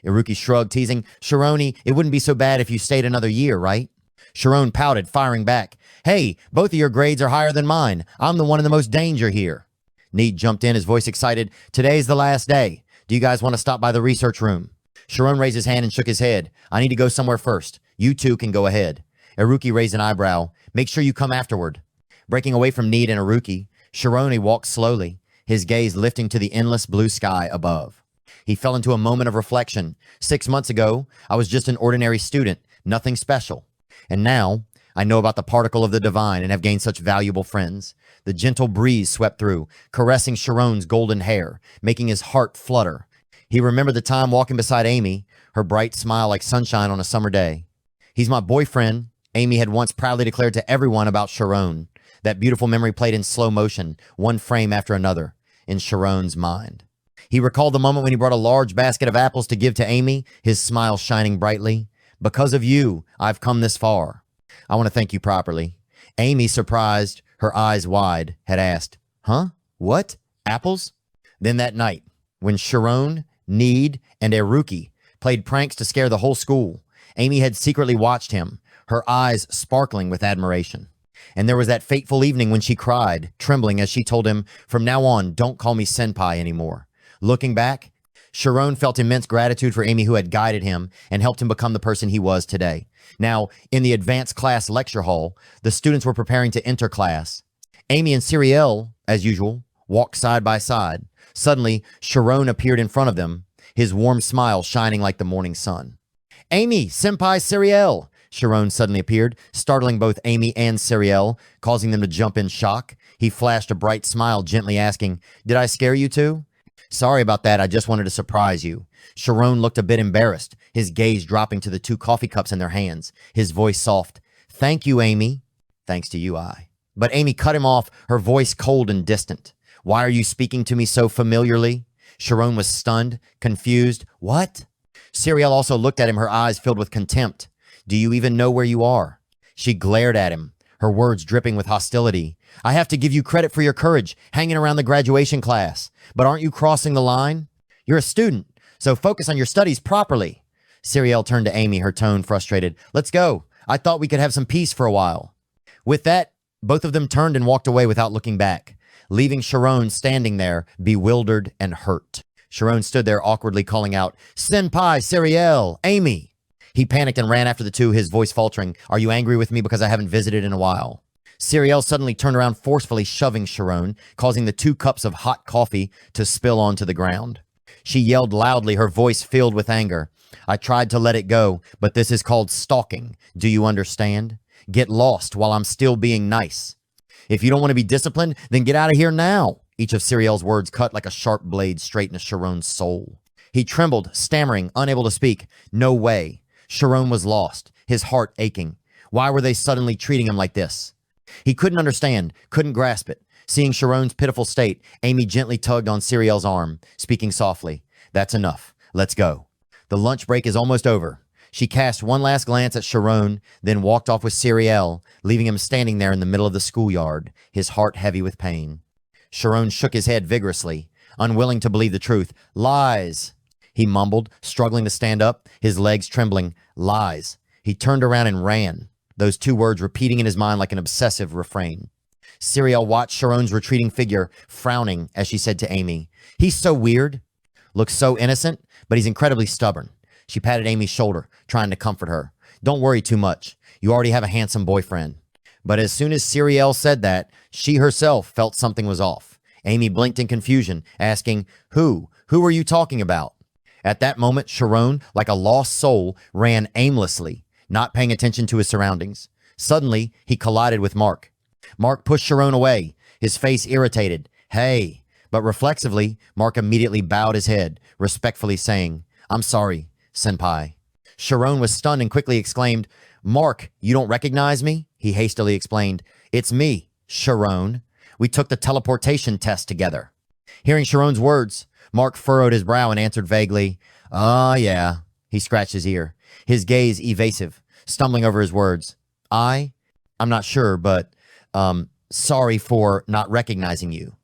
Haruki shrugged, teasing, Shirone, it wouldn't be so bad if you stayed another year, right? Shirone pouted, firing back. Hey, both of your grades are higher than mine. I'm the one in the most danger here. Need jumped in, his voice excited. Today's the last day. Do you guys want to stop by the research room? Shirone raised his hand and shook his head. I need to go somewhere first. You two can go ahead. Haruki raised an eyebrow. Make sure you come afterward. Breaking away from Need and Haruki, Shirone walked slowly, his gaze lifting to the endless blue sky above. He fell into a moment of reflection. 6 months ago, I was just an ordinary student, nothing special. And now, I know about the particle of the divine and have gained such valuable friends. The gentle breeze swept through, caressing Shirone's golden hair, making his heart flutter. He remembered the time walking beside Amy, her bright smile like sunshine on a summer day. He's my boyfriend, Amy had once proudly declared to everyone about Shirone. That beautiful memory played in slow motion, one frame after another, in Shirone's mind. He recalled the moment when he brought a large basket of apples to give to Amy, his smile shining brightly. Because of you, I've come this far. I want to thank you properly. Amy, surprised, her eyes wide, had asked, Huh? What? Apples? Then that night, when Shirone, Need, and Eruki played pranks to scare the whole school, Amy had secretly watched him, her eyes sparkling with admiration. And there was that fateful evening when she cried, trembling as she told him, From now on, don't call me senpai anymore. Looking back, Shirone felt immense gratitude for Amy, who had guided him and helped him become the person he was today. Now, in the advanced class lecture hall, the students were preparing to enter class. Amy and Siriel, as usual, walked side by side. Suddenly, Shirone appeared in front of them, his warm smile shining like the morning sun. Amy, Senpai Siriel! Shirone suddenly appeared, startling both Amy and Siriel, causing them to jump in shock. He flashed a bright smile, gently asking, Did I scare you too? Sorry about that, I just wanted to surprise you. Shirone looked a bit embarrassed, his gaze dropping to the 2 coffee cups in their hands, his voice soft. Thank you, Amy. Thanks to you, I. But Amy cut him off, her voice cold and distant. Why are you speaking to me so familiarly? Shirone was stunned, confused. What? Siriel also looked at him, her eyes filled with contempt. Do you even know where you are? She glared at him, her words dripping with hostility. I have to give you credit for your courage, hanging around the graduation class. But aren't you crossing the line? You're a student, so focus on your studies properly. Siriel turned to Amy, her tone frustrated. Let's go. I thought we could have some peace for a while. With that, both of them turned and walked away without looking back, leaving Shirone standing there, bewildered and hurt. Shirone stood there awkwardly calling out, Senpai, Siriel, Amy. He panicked and ran after the 2, his voice faltering. Are you angry with me because I haven't visited in a while? Siriel suddenly turned around, forcefully shoving Shirone, causing the 2 cups of hot coffee to spill onto the ground. She yelled loudly, her voice filled with anger. I tried to let it go, but this is called stalking. Do you understand? Get lost while I'm still being nice. If you don't want to be disciplined, then get out of here now. Each of Siriel's words cut like a sharp blade straight into Shirone's soul. He trembled, stammering, unable to speak. No way. Shirone was lost, his heart aching. Why were they suddenly treating him like this? He couldn't understand, couldn't grasp it. Seeing Shirone's pitiful state, Amy gently tugged on Siriel's arm, speaking softly. That's enough. Let's go. The lunch break is almost over. She cast one last glance at Shirone, then walked off with Siriel, leaving him standing there in the middle of the schoolyard, his heart heavy with pain. Shirone shook his head vigorously, unwilling to believe the truth. Lies, he mumbled, struggling to stand up, his legs trembling. Lies. He turned around and ran, those 2 words repeating in his mind like an obsessive refrain. Siriel watched Shirone's retreating figure, frowning as she said to Amy, He's so weird. Looks so innocent, but he's incredibly stubborn. She patted Amy's shoulder, trying to comfort her. Don't worry too much. You already have a handsome boyfriend. But as soon as Siriel said that, she herself felt something was off. Amy blinked in confusion, asking, Who? Who are you talking about? At that moment, Shirone, like a lost soul, ran aimlessly, not paying attention to his surroundings. Suddenly, he collided with Mark. Mark pushed Shirone away, his face irritated. Hey. But reflexively, Mark immediately bowed his head, respectfully saying, I'm sorry, senpai. Shirone was stunned and quickly exclaimed, Mark, you don't recognize me? He hastily explained, It's me, Shirone. We took the teleportation test together. Hearing Shirone's words, Mark furrowed his brow and answered vaguely, yeah. He scratched his ear, his gaze evasive, stumbling over his words. I'm not sure, but, sorry for not recognizing you.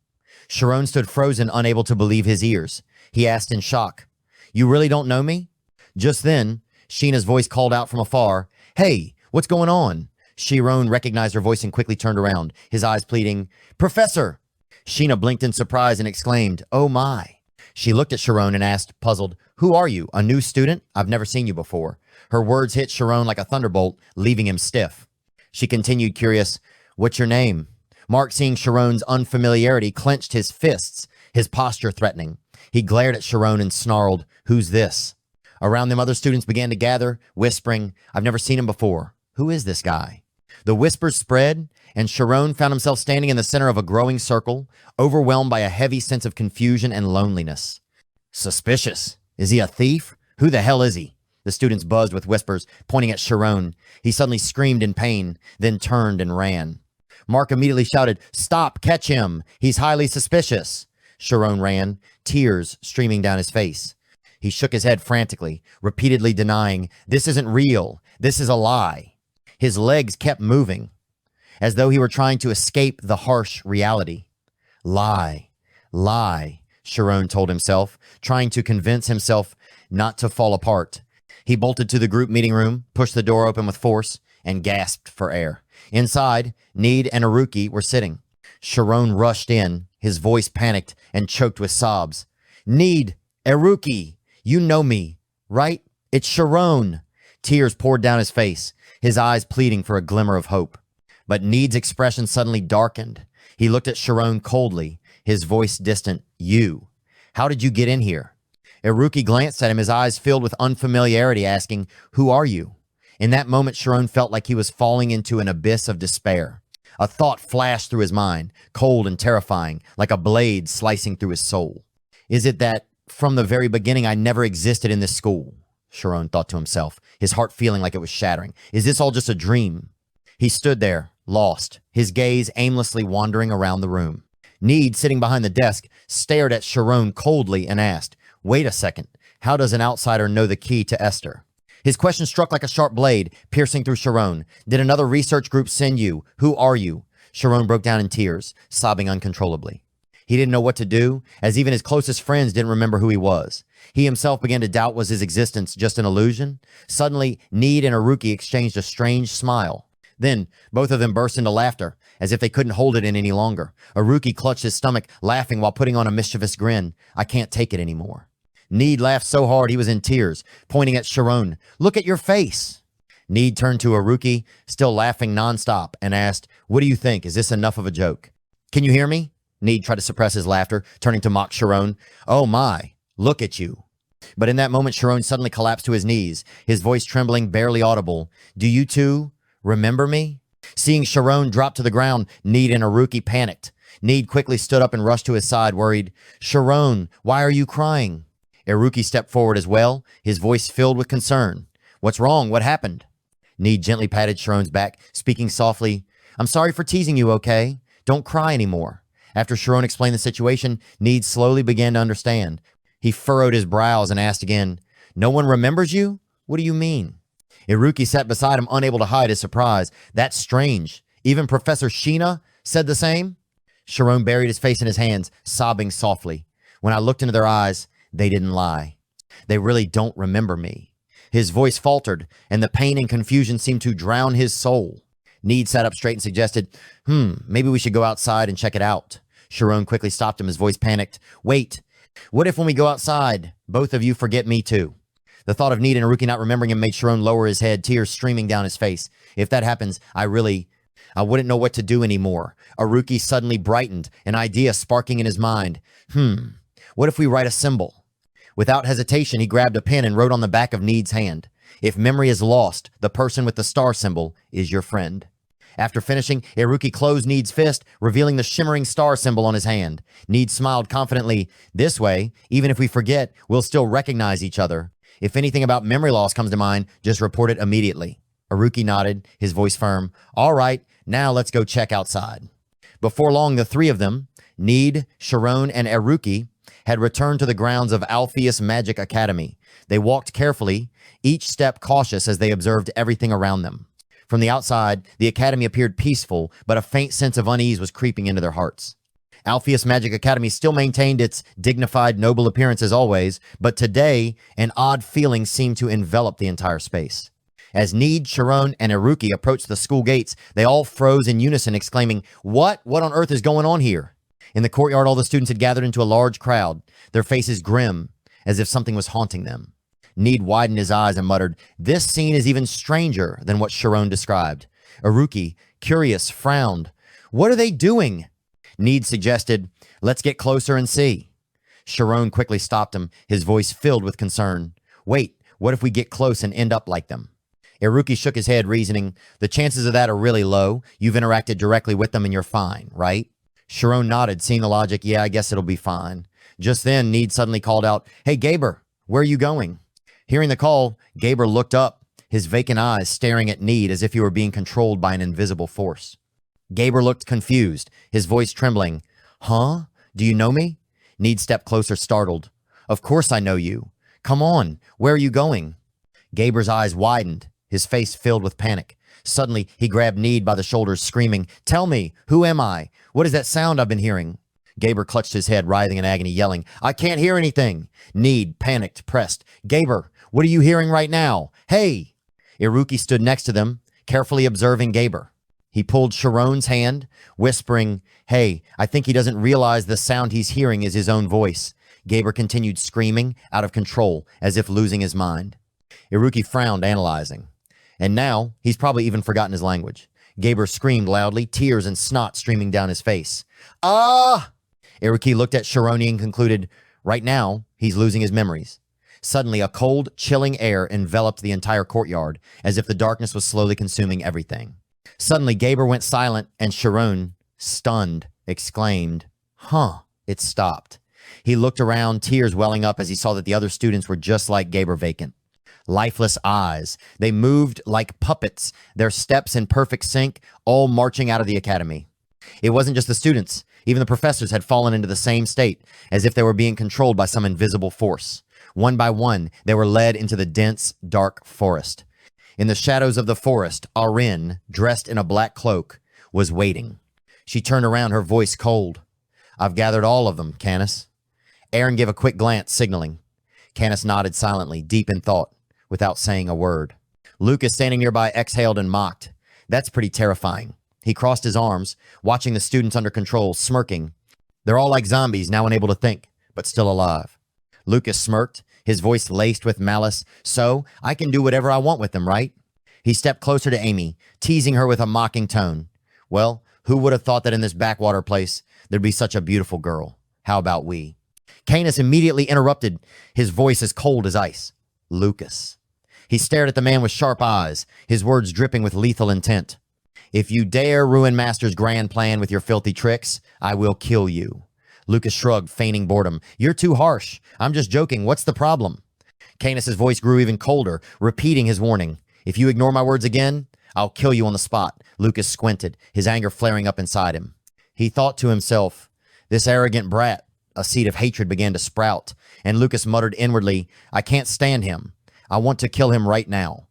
Shirone stood frozen, unable to believe his ears. He asked in shock, You really don't know me? Just then, Sheena's voice called out from afar, Hey, what's going on? Shirone recognized her voice and quickly turned around, his eyes pleading, Professor! Sheena blinked in surprise and exclaimed, Oh my. She looked at Shirone and asked, puzzled, Who are you, a new student? I've never seen you before. Her words hit Shirone like a thunderbolt, leaving him stiff. She continued, curious, What's your name? Mark, seeing Shirone's unfamiliarity, clenched his fists, his posture threatening. He glared at Shirone and snarled, Who's this? Around them, other students began to gather, whispering, I've never seen him before. Who is this guy? The whispers spread, and Shirone found himself standing in the center of a growing circle, overwhelmed by a heavy sense of confusion and loneliness. Suspicious. Is he a thief? Who the hell is he? The students buzzed with whispers, pointing at Shirone. He suddenly screamed in pain, then turned and ran. Mark immediately shouted, "Stop, catch him. He's highly suspicious." Shirone ran, tears streaming down his face. He shook his head frantically, repeatedly denying, "This isn't real. This is a lie." His legs kept moving, as though he were trying to escape the harsh reality. Lie, lie, Shirone told himself, trying to convince himself not to fall apart. He bolted to the group meeting room, pushed the door open with force, and gasped for air. Inside, Need and Aruki were sitting. Shirone rushed in, his voice panicked and choked with sobs. "Need, Aruki, you know me, right? It's Shirone." Tears poured down his face, his eyes pleading for a glimmer of hope. But Need's expression suddenly darkened. He looked at Shirone coldly, his voice distant. "You. How did you get in here?" Aruki glanced at him, his eyes filled with unfamiliarity, asking, "Who are you?" In that moment, Shirone felt like he was falling into an abyss of despair. A thought flashed through his mind, cold and terrifying, like a blade slicing through his soul. "Is it that from the very beginning I never existed in this school?" Shirone thought to himself, his heart feeling like it was shattering. "Is this all just a dream?" He stood there, lost, his gaze aimlessly wandering around the room. Need, sitting behind the desk, stared at Shirone coldly and asked, "Wait a second, how does an outsider know the key to Esther?" His question struck like a sharp blade, piercing through Shirone. "Did another research group send you? Who are you?" Shirone broke down in tears, sobbing uncontrollably. He didn't know what to do, as even his closest friends didn't remember who he was. He himself began to doubt, was his existence just an illusion? Suddenly, Need and Aruki exchanged a strange smile. Then, both of them burst into laughter, as if they couldn't hold it in any longer. Aruki clutched his stomach, laughing while putting on a mischievous grin. "I can't take it anymore." Need laughed so hard he was in tears, pointing at Shirone. "Look at your face." Need turned to Aruki, still laughing nonstop, and asked, "What do you think? Is this enough of a joke?" "Can you hear me?" Need tried to suppress his laughter, turning to mock Shirone. "Oh my, look at you." But in that moment, Shirone suddenly collapsed to his knees, his voice trembling, barely audible. "Do you two remember me?" Seeing Shirone drop to the ground, Need and Aruki panicked. Need quickly stood up and rushed to his side, worried. "Shirone, why are you crying?" Aruki stepped forward as well, his voice filled with concern. "What's wrong? What happened?" Need gently patted Shirone's back, speaking softly. "I'm sorry for teasing you, okay? Don't cry anymore." After Shirone explained the situation, Need slowly began to understand. He furrowed his brows and asked again, "No one remembers you? What do you mean?" Aruki sat beside him, unable to hide his surprise. "That's strange. Even Professor Sheena said the same?" Shirone buried his face in his hands, sobbing softly. "When I looked into their eyes, they didn't lie. They really don't remember me." His voice faltered, and the pain and confusion seemed to drown his soul. Need sat up straight and suggested, maybe we should go outside and check it out." Shirone quickly stopped him, his voice panicked. "Wait, what if when we go outside, both of you forget me too?" The thought of Need and Aruki not remembering him made Shirone lower his head, tears streaming down his face. "If that happens, I wouldn't know what to do anymore." Aruki suddenly brightened, an idea sparking in his mind. What if we write a symbol?" Without hesitation, he grabbed a pen and wrote on the back of Need's hand. "If memory is lost, the person with the star symbol is your friend." After finishing, Aruki closed Need's fist, revealing the shimmering star symbol on his hand. Need smiled confidently. "This way, even if we forget, we'll still recognize each other. If anything about memory loss comes to mind, just report it immediately." Aruki nodded, his voice firm. "All right, now let's go check outside." Before long, the three of them, Need, Shirone, and Aruki, had returned to the grounds of Alpheas Magic Academy. They walked carefully, each step cautious as they observed everything around them. From the outside, the academy appeared peaceful, but a faint sense of unease was creeping into their hearts. Alpheas Magic Academy still maintained its dignified, noble appearance as always, but today, an odd feeling seemed to envelop the entire space. As Need, Shirone, and Aruki approached the school gates, they all froze in unison, exclaiming, What on earth is going on here?" In the courtyard, all the students had gathered into a large crowd, their faces grim, as if something was haunting them. Need widened his eyes and muttered, "This scene is even stranger than what Shirone described." Aruki, curious, frowned. "What are they doing?" Need suggested, "Let's get closer and see." Shirone quickly stopped him, his voice filled with concern. "Wait, what if we get close and end up like them?" Aruki shook his head, reasoning, "The chances of that are really low. You've interacted directly with them and you're fine, right?" Shirone nodded, seeing the logic. "Yeah, I guess it'll be fine." Just then, Need suddenly called out, "Hey, Gaber, where are you going?" Hearing the call, Gaber looked up, his vacant eyes staring at Need as if he were being controlled by an invisible force. Gaber looked confused, his voice trembling. Huh? Do you know me? Need stepped closer, startled. Of course I know you. Come on, where are you going? Gaber's eyes widened, his face filled with panic. Suddenly, he grabbed Need by the shoulders, screaming, Tell me, who am I? What is that sound I've been hearing? Gaber clutched his head, writhing in agony, yelling, I can't hear anything. Need, panicked, pressed. Gaber, what are you hearing right now? Hey! Iruki stood next to them, carefully observing Gaber. He pulled Shirone's hand, whispering, Hey, I think he doesn't realize the sound he's hearing is his own voice. Gaber continued screaming, out of control, as if losing his mind. Iruki frowned, analyzing. And now, he's probably even forgotten his language. Gaber screamed loudly, tears and snot streaming down his face. Ah! Iruki looked at Shirone and concluded, Right now, he's losing his memories. Suddenly, a cold, chilling air enveloped the entire courtyard, as if the darkness was slowly consuming everything. Suddenly, Gaber went silent, and Shirone, stunned, exclaimed, Huh, it stopped. He looked around, tears welling up as he saw that the other students were just like Gaber, vacant. Lifeless eyes. They moved like puppets, their steps in perfect sync, all marching out of the academy. It wasn't just the students. Even the professors had fallen into the same state, as if they were being controlled by some invisible force. One by one, they were led into the dense, dark forest. In the shadows of the forest, Arin, dressed in a black cloak, was waiting. She turned around, her voice cold. I've gathered all of them, Canis. Arin gave a quick glance, signaling. Canis nodded silently, deep in thought, without saying a word. Lucas, standing nearby, exhaled and mocked. That's pretty terrifying. He crossed his arms, watching the students under control, smirking. They're all like zombies, now unable to think, but still alive. Lucas smirked, his voice laced with malice. So, I can do whatever I want with them, right? He stepped closer to Amy, teasing her with a mocking tone. Well, who would have thought that in this backwater place there'd be such a beautiful girl? How about we? Canis immediately interrupted, his voice as cold as ice. Lucas. He stared at the man with sharp eyes, his words dripping with lethal intent. If you dare ruin Master's grand plan with your filthy tricks, I will kill you. Lucas shrugged, feigning boredom. You're too harsh. I'm just joking. What's the problem? Canis's voice grew even colder, repeating his warning. If you ignore my words again, I'll kill you on the spot. Lucas squinted, his anger flaring up inside him. He thought to himself, this arrogant brat. A seed of hatred began to sprout, and Lucas muttered inwardly, I can't stand him. I want to kill him right now.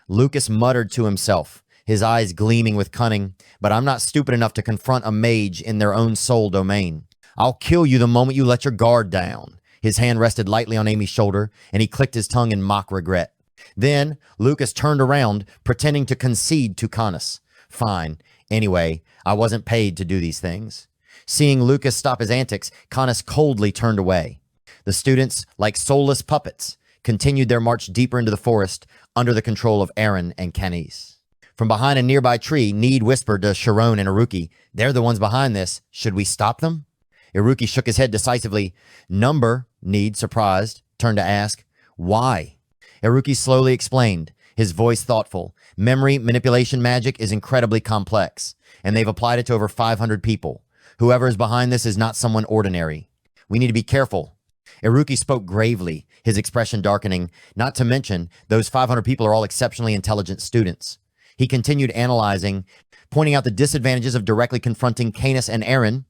Lucas muttered to himself, his eyes gleaming with cunning, but I'm not stupid enough to confront a mage in their own soul domain. I'll kill you the moment you let your guard down. His hand rested lightly on Amy's shoulder, and he clicked his tongue in mock regret. Then, Lucas turned around, pretending to concede to Canis. Fine. Anyway, I wasn't paid to do these things. Seeing Lucas stop his antics, Canis coldly turned away. The students, like soulless puppets, continued their march deeper into the forest under the control of Arin and Canis. From behind a nearby tree, Need whispered to Shirone and Iruki, They're the ones behind this. Should we stop them? Iruki shook his head decisively. Number, Need, surprised, turned to ask, Why? Iruki slowly explained, his voice thoughtful. Memory manipulation magic is incredibly complex, and they've applied it to over 500 people. Whoever is behind this is not someone ordinary. We need to be careful. Iruki spoke gravely, his expression darkening, not to mention those 500 people are all exceptionally intelligent students. He continued analyzing, pointing out the disadvantages of directly confronting Canis and Arin.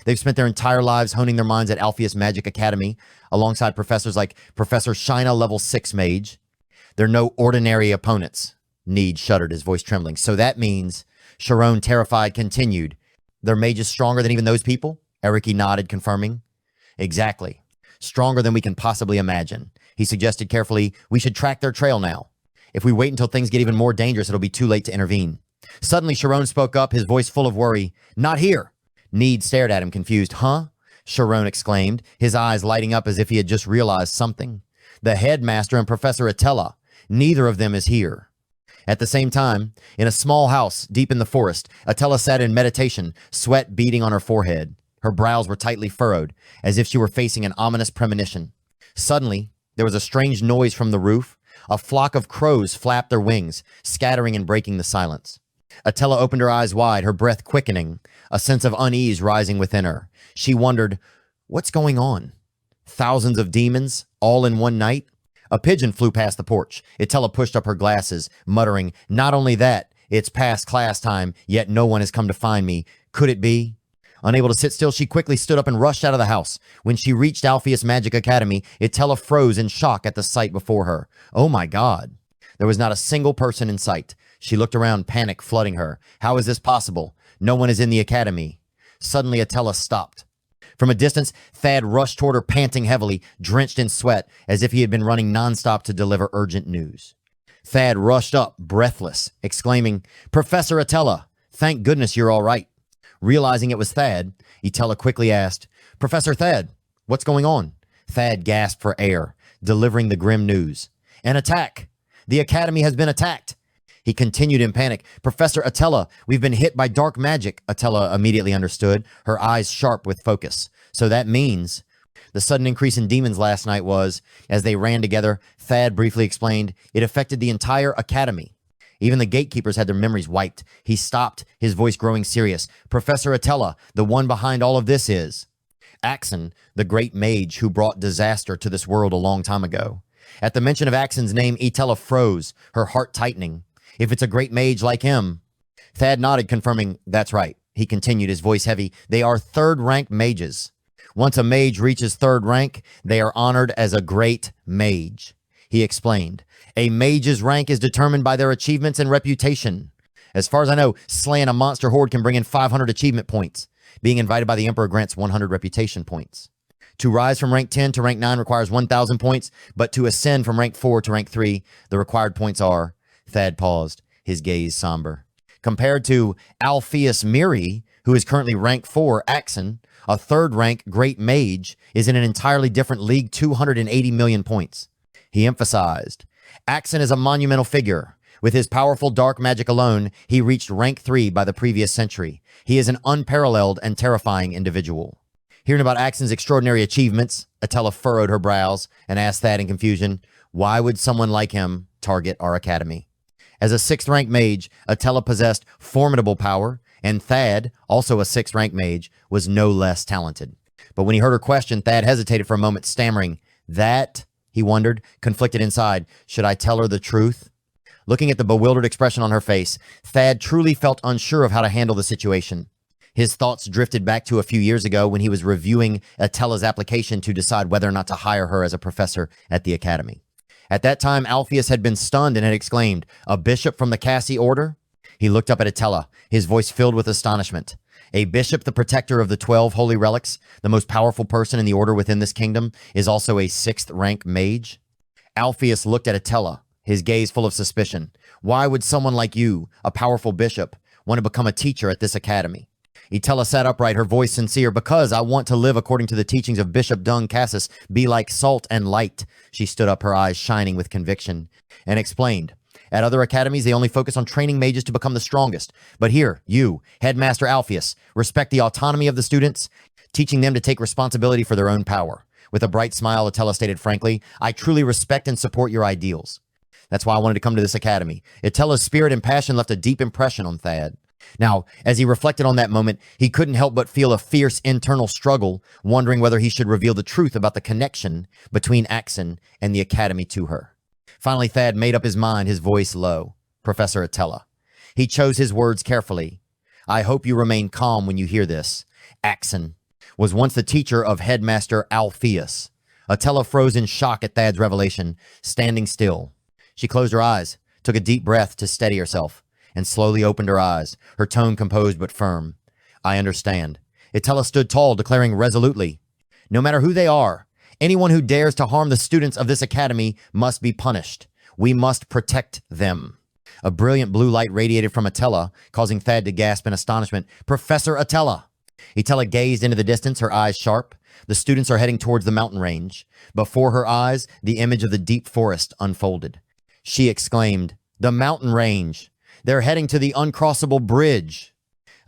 They've spent their entire lives honing their minds at Alpheas Magic Academy, alongside professors like Professor Shina Level 6 Mage. They're no ordinary opponents. Need shuddered, his voice trembling. So that means, Shirone, terrified, continued, their mage is stronger than even those people? Iruki nodded, confirming. Exactly. Stronger than we can possibly imagine. He suggested carefully, we should track their trail now. If we wait until things get even more dangerous, it'll be too late to intervene. Suddenly, Shirone spoke up, his voice full of worry. Not here. Need stared at him, confused. Huh? Shirone exclaimed, his eyes lighting up as if he had just realized something. The headmaster and Professor Etella. Neither of them is here. At the same time, in a small house deep in the forest, Etella sat in meditation, sweat beading on her forehead. Her brows were tightly furrowed, as if she were facing an ominous premonition. Suddenly, there was a strange noise from the roof. A flock of crows flapped their wings, scattering and breaking the silence. Etella opened her eyes wide, her breath quickening, a sense of unease rising within her. She wondered, what's going on? Thousands of demons, all in one night? A pigeon flew past the porch. Etella pushed up her glasses, muttering, not only that, It's past class time, yet no one has come to find me. Could it be? Unable to sit still, she quickly stood up and rushed out of the house. When she reached Alpheas Magic Academy, Etella froze in shock at the sight before her. Oh my God. There was not a single person in sight. She looked around, panic flooding her. How is this possible? No one is in the academy. Suddenly, Etella stopped. From a distance, Thad rushed toward her, panting heavily, drenched in sweat, as if he had been running nonstop to deliver urgent news. Thad rushed up, breathless, exclaiming, "Professor Etella, thank goodness you're all right." Realizing it was Thad, Etella quickly asked, "Professor Thad, what's going on?" Thad gasped for air, delivering the grim news. "An attack! The academy has been attacked!" He continued in panic. "Professor Etella, we've been hit by dark magic." Etella immediately understood, her eyes sharp with focus. So that means the sudden increase in demons last night was, as they ran together, Thad briefly explained, it affected the entire academy. Even the gatekeepers had their memories wiped. He stopped, his voice growing serious. "Professor Etella, the one behind all of this is Axen, the great mage who brought disaster to this world a long time ago." At the mention of Axen's name, Etella froze, her heart tightening. If it's a great mage like him. Thad nodded, confirming, "That's right." He continued, his voice heavy. "They are third-rank mages. Once a mage reaches third rank, they are honored as a great mage." He explained, "A mage's rank is determined by their achievements and reputation. As far as I know, slaying a monster horde can bring in 500 achievement points. Being invited by the Emperor grants 100 reputation points. To rise from rank 10 to rank 9 requires 1,000 points, but to ascend from rank 4 to rank 3, the required points are..." Thad paused, his gaze somber. "Compared to Alpheas Mirhi, who is currently rank 4 Axen, a third-rank great mage is in an entirely different league, 280 million points." He emphasized, "Axen is a monumental figure. With his powerful dark magic alone, he reached rank 3 by the previous century. He is an unparalleled and terrifying individual." Hearing about Axen's extraordinary achievements, Etella furrowed her brows and asked Thad in confusion, "Why would someone like him target our academy?" As a 6th-rank mage, Etella possessed formidable power, and Thad, also a 6th-rank mage, was no less talented. But when he heard her question, Thad hesitated for a moment, stammering, "That," he wondered, conflicted inside. Should I tell her the truth? Looking at the bewildered expression on her face, Thad truly felt unsure of how to handle the situation. His thoughts drifted back to a few years ago when he was reviewing Etella's application to decide whether or not to hire her as a professor at the academy. At that time, Alpheas had been stunned and had exclaimed, "A bishop from the Cassi order?" He looked up at Etella, his voice filled with astonishment. "A bishop, the protector of the 12 holy relics, the most powerful person in the order within this kingdom, is also a 6th-rank mage?" Alpheas looked at Etella, his gaze full of suspicion. "Why would someone like you, a powerful bishop, want to become a teacher at this academy?" Etella sat upright, her voice sincere. "Because I want to live according to the teachings of Bishop Dung Cassis, be like salt and light." She stood up, her eyes shining with conviction, and explained, "At other academies, they only focus on training mages to become the strongest. But here, you, Headmaster Alpheas, respect the autonomy of the students, teaching them to take responsibility for their own power." With a bright smile, Etella stated frankly, "I truly respect and support your ideals. That's why I wanted to come to this academy." Etella's spirit and passion left a deep impression on Thad. Now, as he reflected on that moment, he couldn't help but feel a fierce internal struggle, wondering whether he should reveal the truth about the connection between Axen and the academy to her. Finally, Thad made up his mind, his voice low. "Professor Etella." He chose his words carefully. "I hope you remain calm when you hear this. Axen was once the teacher of Headmaster Alpheas." Etella froze in shock at Thad's revelation, standing still. She closed her eyes, took a deep breath to steady herself, and slowly opened her eyes, her tone composed but firm. "I understand." Etella stood tall, declaring resolutely, "No matter who they are, anyone who dares to harm the students of this academy must be punished. We must protect them." A brilliant blue light radiated from Etella, causing Thad to gasp in astonishment. "Professor Etella!" Etella gazed into the distance, her eyes sharp. The students are heading towards the mountain range. Before her eyes, the image of the deep forest unfolded. She exclaimed, "The mountain range! They're heading to the uncrossable bridge."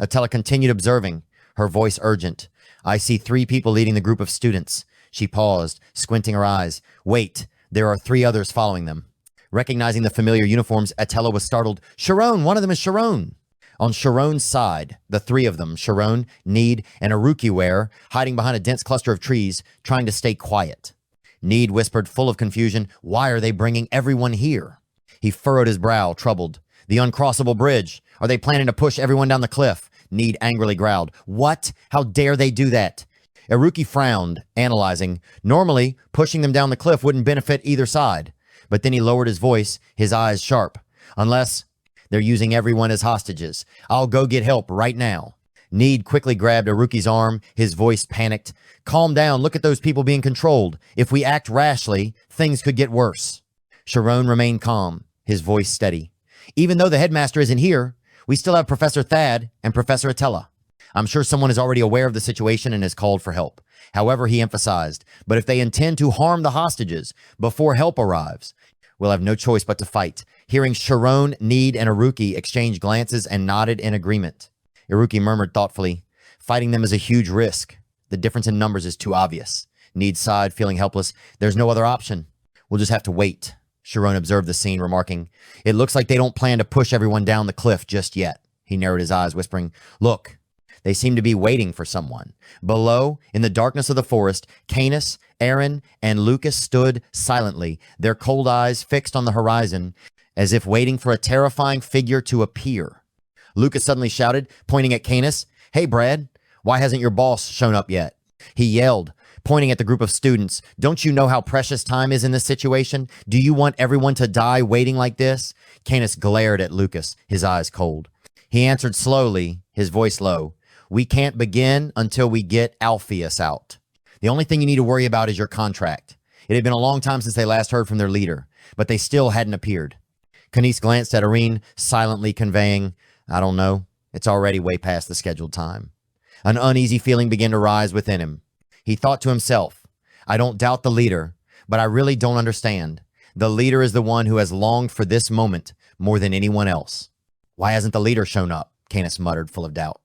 Etella continued observing, her voice urgent. "I see 3 people leading the group of students." She paused, squinting her eyes. "Wait, there are 3 others following them." Recognizing the familiar uniforms, Etella was startled. "Shirone, one of them is Shirone." On Shirone's side, the 3 of them, Shirone, Need, and Aruki, were hiding behind a dense cluster of trees, trying to stay quiet. Need whispered, full of confusion, "Why are they bringing everyone here?" He furrowed his brow, troubled. The uncrossable bridge. Are they planning to push everyone down the cliff? Need angrily growled. What? How dare they do that? Iruki frowned, analyzing. Normally, pushing them down the cliff wouldn't benefit either side. But then he lowered his voice, his eyes sharp. Unless they're using everyone as hostages. I'll go get help right now. Need quickly grabbed Iruki's arm, his voice panicked. Calm down, look at those people being controlled. If we act rashly, things could get worse. Shirone remained calm, his voice steady. Even though the headmaster isn't here, we still have Professor Thad and Professor Etella. I'm sure someone is already aware of the situation and has called for help. However, he emphasized, but if they intend to harm the hostages before help arrives, we'll have no choice but to fight. Hearing Shirone, Need, and Iruki exchange glances and nodded in agreement. Iruki murmured thoughtfully, fighting them is a huge risk. The difference in numbers is too obvious. Need sighed, feeling helpless. There's no other option. We'll just have to wait. Shirone observed the scene, remarking, it looks like they don't plan to push everyone down the cliff just yet. He narrowed his eyes, whispering, look, they seem to be waiting for someone. Below, in the darkness of the forest, Canis, Arin, and Lucas stood silently, their cold eyes fixed on the horizon, as if waiting for a terrifying figure to appear. Lucas suddenly shouted, pointing at Canis, hey, Brad, why hasn't your boss shown up yet? He yelled, pointing at the group of students, don't you know how precious time is in this situation? Do you want everyone to die waiting like this? Canis glared at Lucas, his eyes cold. He answered slowly, his voice low, we can't begin until we get Alpheas out. The only thing you need to worry about is your contract. It had been a long time since they last heard from their leader, but they still hadn't appeared. Canis glanced at Arin, silently conveying, I don't know, it's already way past the scheduled time. An uneasy feeling began to rise within him. He thought to himself, I don't doubt the leader, but I really don't understand. The leader is the one who has longed for this moment more than anyone else. Why hasn't the leader shown up? Canis muttered, full of doubt.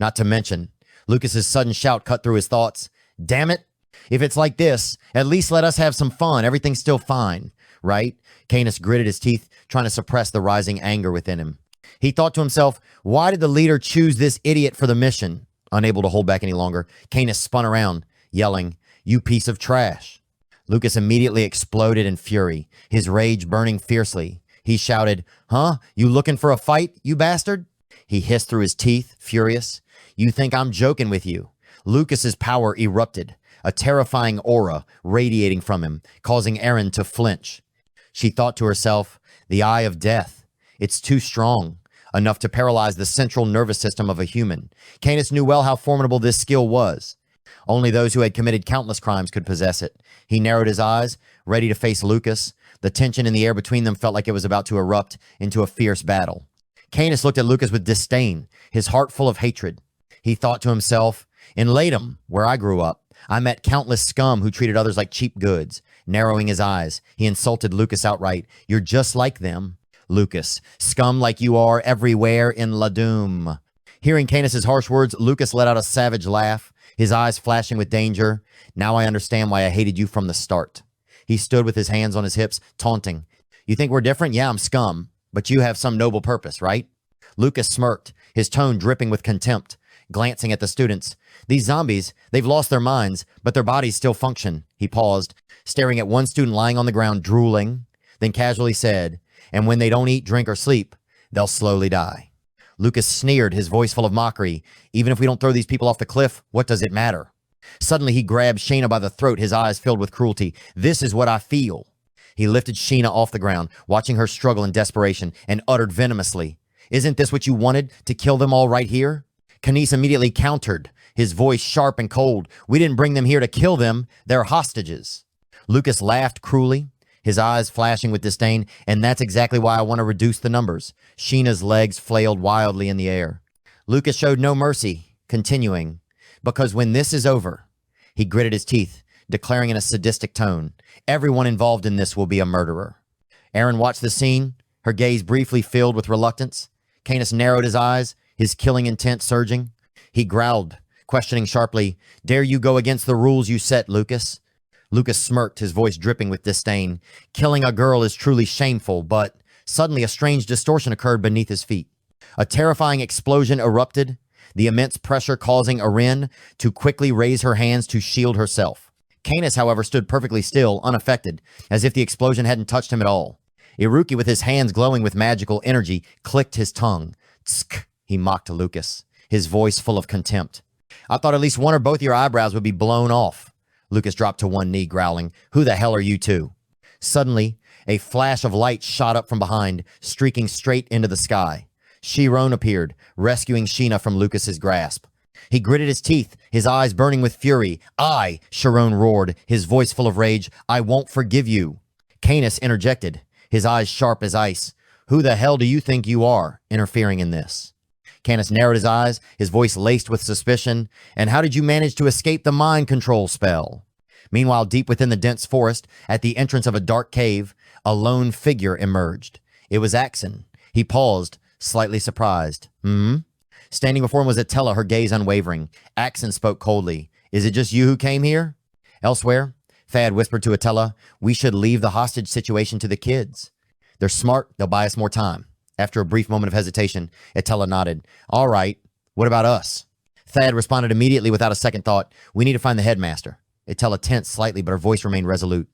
Not to mention, Lucas's sudden shout cut through his thoughts. Damn it! If it's like this, at least let us have some fun. Everything's still fine, right? Canis gritted his teeth, trying to suppress the rising anger within him. He thought to himself, why did the leader choose this idiot for the mission? Unable to hold back any longer, Canis spun around, yelling, you piece of trash. Lucas immediately exploded in fury, his rage burning fiercely. He shouted, huh? You looking for a fight, you bastard? He hissed through his teeth, furious. You think I'm joking with you? Lucas's power erupted, a terrifying aura radiating from him, causing Arin to flinch. She thought to herself, the eye of death. It's too strong, enough to paralyze the central nervous system of a human. Canis knew well how formidable this skill was. Only those who had committed countless crimes could possess it. He narrowed his eyes, ready to face Lucas. The tension in the air between them felt like it was about to erupt into a fierce battle. Canis looked at Lucas with disdain, his heart full of hatred. He thought to himself, in Latham, where I grew up, I met countless scum who treated others like cheap goods. Narrowing his eyes, he insulted Lucas outright. You're just like them. Lucas, scum like you are everywhere in Ladum. Hearing Canis's harsh words, Lucas let out a savage laugh, his eyes flashing with danger. Now I understand why I hated you from the start. He stood with his hands on his hips, taunting. You think we're different? Yeah, I'm scum, but you have some noble purpose, right? Lucas smirked, his tone dripping with contempt, glancing at the students. These zombies, they've lost their minds, but their bodies still function. He paused, staring at one student lying on the ground, drooling, then casually said, and when they don't eat, drink, or sleep, they'll slowly die. Lucas sneered, his voice full of mockery. Even if we don't throw these people off the cliff, what does it matter? Suddenly, he grabbed Sheena by the throat, his eyes filled with cruelty. This is what I feel. He lifted Sheena off the ground, watching her struggle in desperation, and uttered venomously, isn't this what you wanted, to kill them all right here? Canis immediately countered, his voice sharp and cold. We didn't bring them here to kill them. They're hostages. Lucas laughed cruelly, his eyes flashing with disdain, and that's exactly why I want to reduce the numbers. Sheena's legs flailed wildly in the air. Lucas showed no mercy, continuing, because when this is over, he gritted his teeth, declaring in a sadistic tone, everyone involved in this will be a murderer. Arin watched the scene, her gaze briefly filled with reluctance. Canis narrowed his eyes, his killing intent surging. He growled, questioning sharply, dare you go against the rules you set, Lucas? Lucas smirked, his voice dripping with disdain. Killing a girl is truly shameful, but suddenly a strange distortion occurred beneath his feet. A terrifying explosion erupted, the immense pressure causing Arin to quickly raise her hands to shield herself. Canis, however, stood perfectly still, unaffected, as if the explosion hadn't touched him at all. Iruki, with his hands glowing with magical energy, clicked his tongue. Tsk, he mocked to Lucas, his voice full of contempt. I thought at least one or both of your eyebrows would be blown off. Lucas dropped to one knee, growling, Who the hell are you two? Suddenly, a flash of light shot up from behind, streaking straight into the sky. Shirone appeared, rescuing Sheena from Lucas's grasp. He gritted his teeth, his eyes burning with fury. Shirone roared, his voice full of rage, I won't forgive you. Canis interjected, his eyes sharp as ice. Who the hell do you think you are, interfering in this? Canis narrowed his eyes, his voice laced with suspicion. And how did you manage to escape the mind control spell? Meanwhile, deep within the dense forest, at the entrance of a dark cave, a lone figure emerged. It was Axen. He paused, slightly surprised. Standing before him was Etella, her gaze unwavering. Axen spoke coldly. Is it just you who came here? Elsewhere, Thad whispered to Etella, we should leave the hostage situation to the kids. They're smart, they'll buy us more time. After a brief moment of hesitation, Etella nodded. All right, what about us? Thad responded immediately without a second thought. We need to find the headmaster. Etella tensed slightly, but her voice remained resolute.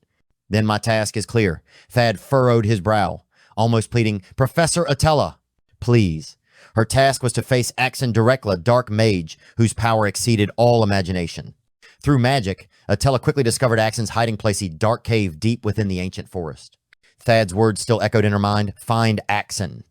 Then my task is clear. Thad furrowed his brow, almost pleading, Professor Etella, please. Her task was to face Axen directly, dark mage, whose power exceeded all imagination. Through magic, Etella quickly discovered Axen's hiding place, a dark cave deep within the ancient forest. Thad's words still echoed in her mind, find Axen.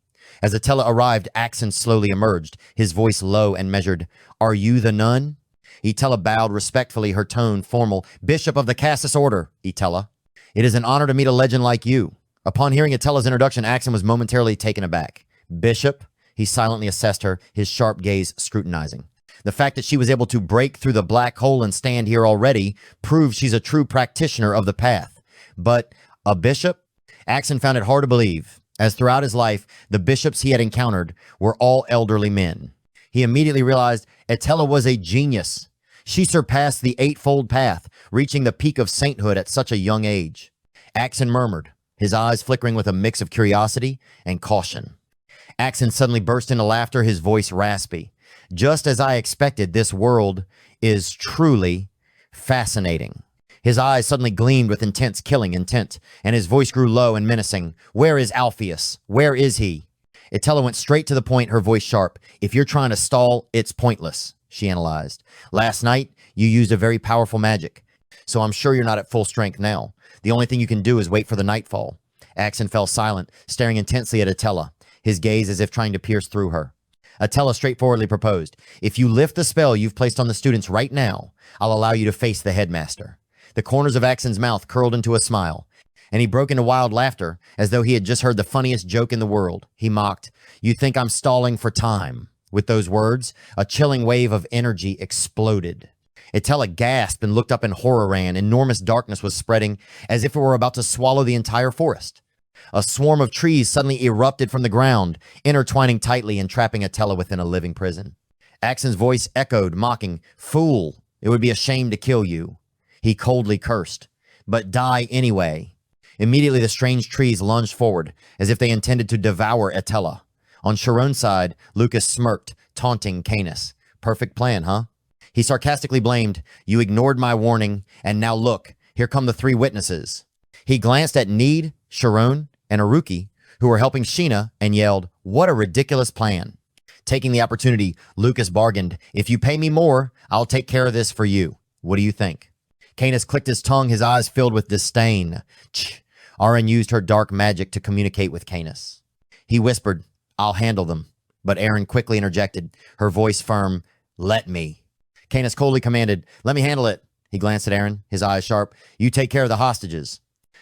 As Etella arrived, Axen slowly emerged, his voice low and measured. Are you the nun? Etella bowed respectfully, her tone formal. Bishop of the Cassis Order, Etella. It is an honor to meet a legend like you. Upon hearing Etella's introduction, Axen was momentarily taken aback. Bishop? He silently assessed her, his sharp gaze scrutinizing. The fact that she was able to break through the black hole and stand here already proves she's a true practitioner of the path. But a bishop? Axen found it hard to believe, as throughout his life, the bishops he had encountered were all elderly men. He immediately realized Etella was a genius. She surpassed the eightfold path, reaching the peak of sainthood at such a young age. Axen murmured, his eyes flickering with a mix of curiosity and caution. Axen suddenly burst into laughter, his voice raspy. Just as I expected, this world is truly fascinating. His eyes suddenly gleamed with intense killing intent, and his voice grew low and menacing. Where is Alpheas? Where is he? Etella went straight to the point, her voice sharp. If you're trying to stall, it's pointless, she analyzed. Last night, you used a very powerful magic, so I'm sure you're not at full strength now. The only thing you can do is wait for the nightfall. Axen fell silent, staring intensely at Etella, his gaze as if trying to pierce through her. Etella straightforwardly proposed, if you lift the spell you've placed on the students right now, I'll allow you to face the headmaster. The corners of Axen's mouth curled into a smile, and he broke into wild laughter as though he had just heard the funniest joke in the world. He mocked, you think I'm stalling for time? With those words, a chilling wave of energy exploded. Etella gasped and looked up in horror. Enormous darkness was spreading as if it were about to swallow the entire forest. A swarm of trees suddenly erupted from the ground, intertwining tightly and trapping Etella within a living prison. Axen's voice echoed, mocking, fool, it would be a shame to kill you. He coldly cursed, but die anyway. Immediately the strange trees lunged forward, as if they intended to devour Etella. On Shirone's side, Lucas smirked, taunting Canis. Perfect plan, huh? He sarcastically blamed, you ignored my warning, and now look, here come the three witnesses. He glanced at Need, Shirone, and Iruki, who were helping Sheena, and yelled, what a ridiculous plan. Taking the opportunity, Lucas bargained, if you pay me more, I'll take care of this for you. What do you think? Canis clicked his tongue, his eyes filled with disdain. Arin used her dark magic to communicate with Canis. He whispered, I'll handle them. But Arin quickly interjected, her voice firm, let me. Canis coldly commanded, let me handle it. He glanced at Arin, his eyes sharp. You take care of the hostages.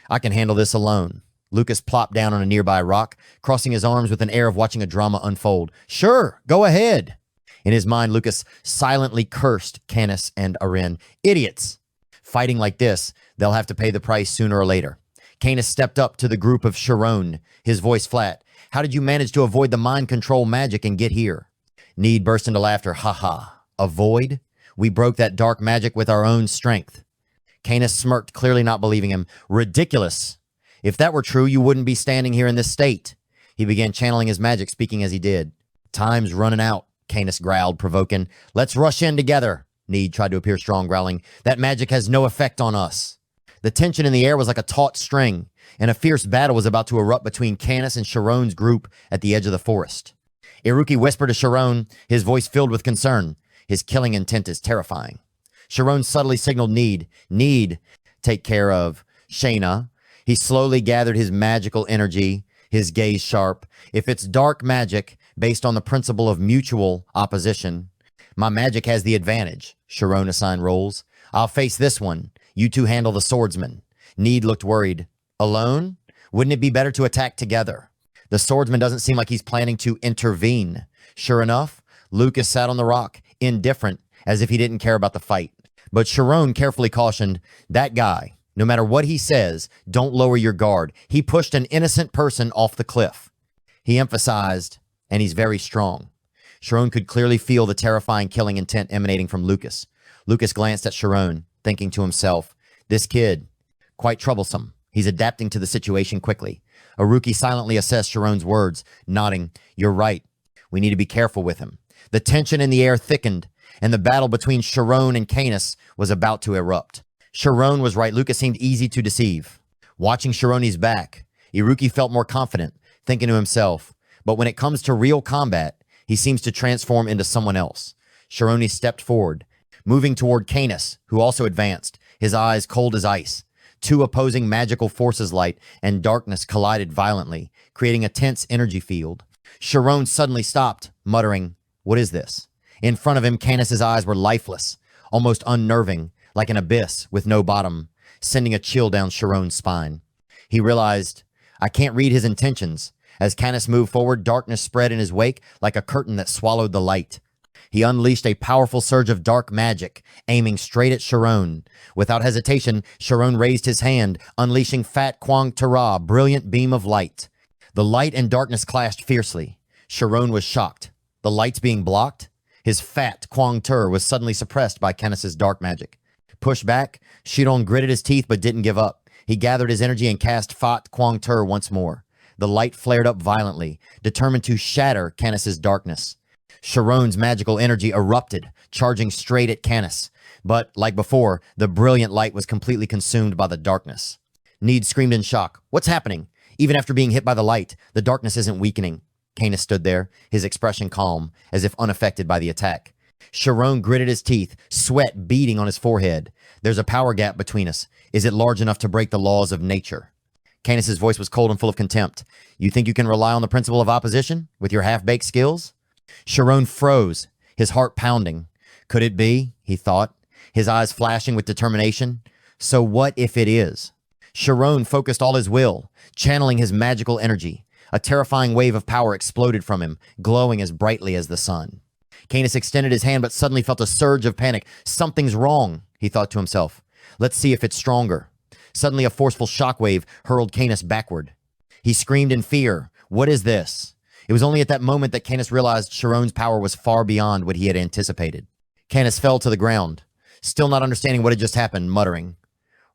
I can handle this alone. Lucas plopped down on a nearby rock, crossing his arms with an air of watching a drama unfold. Sure, go ahead. In his mind, Lucas silently cursed Canis and Arin. Idiots. Fighting like this, they'll have to pay the price sooner or later. Canis stepped up to the group of Shirone, his voice flat. How did you manage to avoid the mind control magic and get here? Need burst into laughter. Ha ha. Avoid? We broke that dark magic with our own strength. Canis smirked, clearly not believing him. Ridiculous. If that were true, you wouldn't be standing here in this state. He began channeling his magic, speaking as he did. Time's running out, Canis growled, provoking. Let's rush in together. Need tried to appear strong, growling. That magic has no effect on us. The tension in the air was like a taut string. and a fierce battle was about to erupt between Canis and Shirone's group at the edge of the forest. Iruki whispered to Shirone, his voice filled with concern. His killing intent is terrifying. Shirone subtly signaled Need. Need, take care of Shayna. He slowly gathered his magical energy, his gaze sharp. If it's dark magic, based on the principle of mutual opposition, my magic has the advantage. Shirone assigned roles. I'll face this one. You two handle the swordsman. Need looked worried. Alone? Wouldn't it be better to attack together? The swordsman doesn't seem like he's planning to intervene. Sure enough, Lucas sat on the rock, indifferent, as if he didn't care about the fight. But Shirone carefully cautioned, that guy, no matter what he says, don't lower your guard. He pushed an innocent person off the cliff. He emphasized, and he's very strong. Shirone could clearly feel the terrifying killing intent emanating from Lucas. Lucas glanced at Shirone, thinking to himself, this kid, quite troublesome. He's adapting to the situation quickly. Iruki silently assessed Shirone's words, nodding, you're right. We need to be careful with him. The tension in the air thickened, and the battle between Shirone and Canis was about to erupt. Shirone was right. Lucas seemed easy to deceive. Watching Shirone's back, Iruki felt more confident, thinking to himself, but when it comes to real combat, he seems to transform into someone else. Shirone stepped forward, moving toward Canis, who also advanced, his eyes cold as ice. Two opposing magical forces, light and darkness, collided violently, creating a tense energy field. Shirone suddenly stopped, muttering, what is this? In front of him, Canis's eyes were lifeless, almost unnerving, like an abyss with no bottom, sending a chill down Shirone's spine. He realized, I can't read his intentions. As Canis moved forward, darkness spread in his wake like a curtain that swallowed the light. He unleashed a powerful surge of dark magic, aiming straight at Shirone. Without hesitation, Shirone raised his hand, unleashing Fat Kwang Tara, brilliant beam of light. The light and darkness clashed fiercely. Shirone was shocked. The lights being blocked? His Fat Kwang Tur was suddenly suppressed by Canis's dark magic. Pushed back, Shirone gritted his teeth but didn't give up. He gathered his energy and cast Fat Kwang Tur once more. The light flared up violently, determined to shatter Canis's darkness. Shirone's magical energy erupted, charging straight at Canis. But, like before, the brilliant light was completely consumed by the darkness. Need screamed in shock. What's happening? Even after being hit by the light, the darkness isn't weakening. Canis stood there, his expression calm, as if unaffected by the attack. Shirone gritted his teeth, sweat beading on his forehead. There's a power gap between us. Is it large enough to break the laws of nature? Canis's voice was cold and full of contempt. You think you can rely on the principle of opposition with your half-baked skills? Shirone froze, his heart pounding. Could it be? He thought, his eyes flashing with determination. So what if it is? Shirone focused all his will, channeling his magical energy. A terrifying wave of power exploded from him, glowing as brightly as the sun. Canis extended his hand but suddenly felt a surge of panic. Something's wrong, he thought to himself. Let's see if it's stronger. Suddenly a forceful shockwave hurled Canis backward. He screamed in fear. What is this? It was only at that moment that Canis realized Shirone's power was far beyond what he had anticipated. Canis fell to the ground, still not understanding what had just happened, muttering,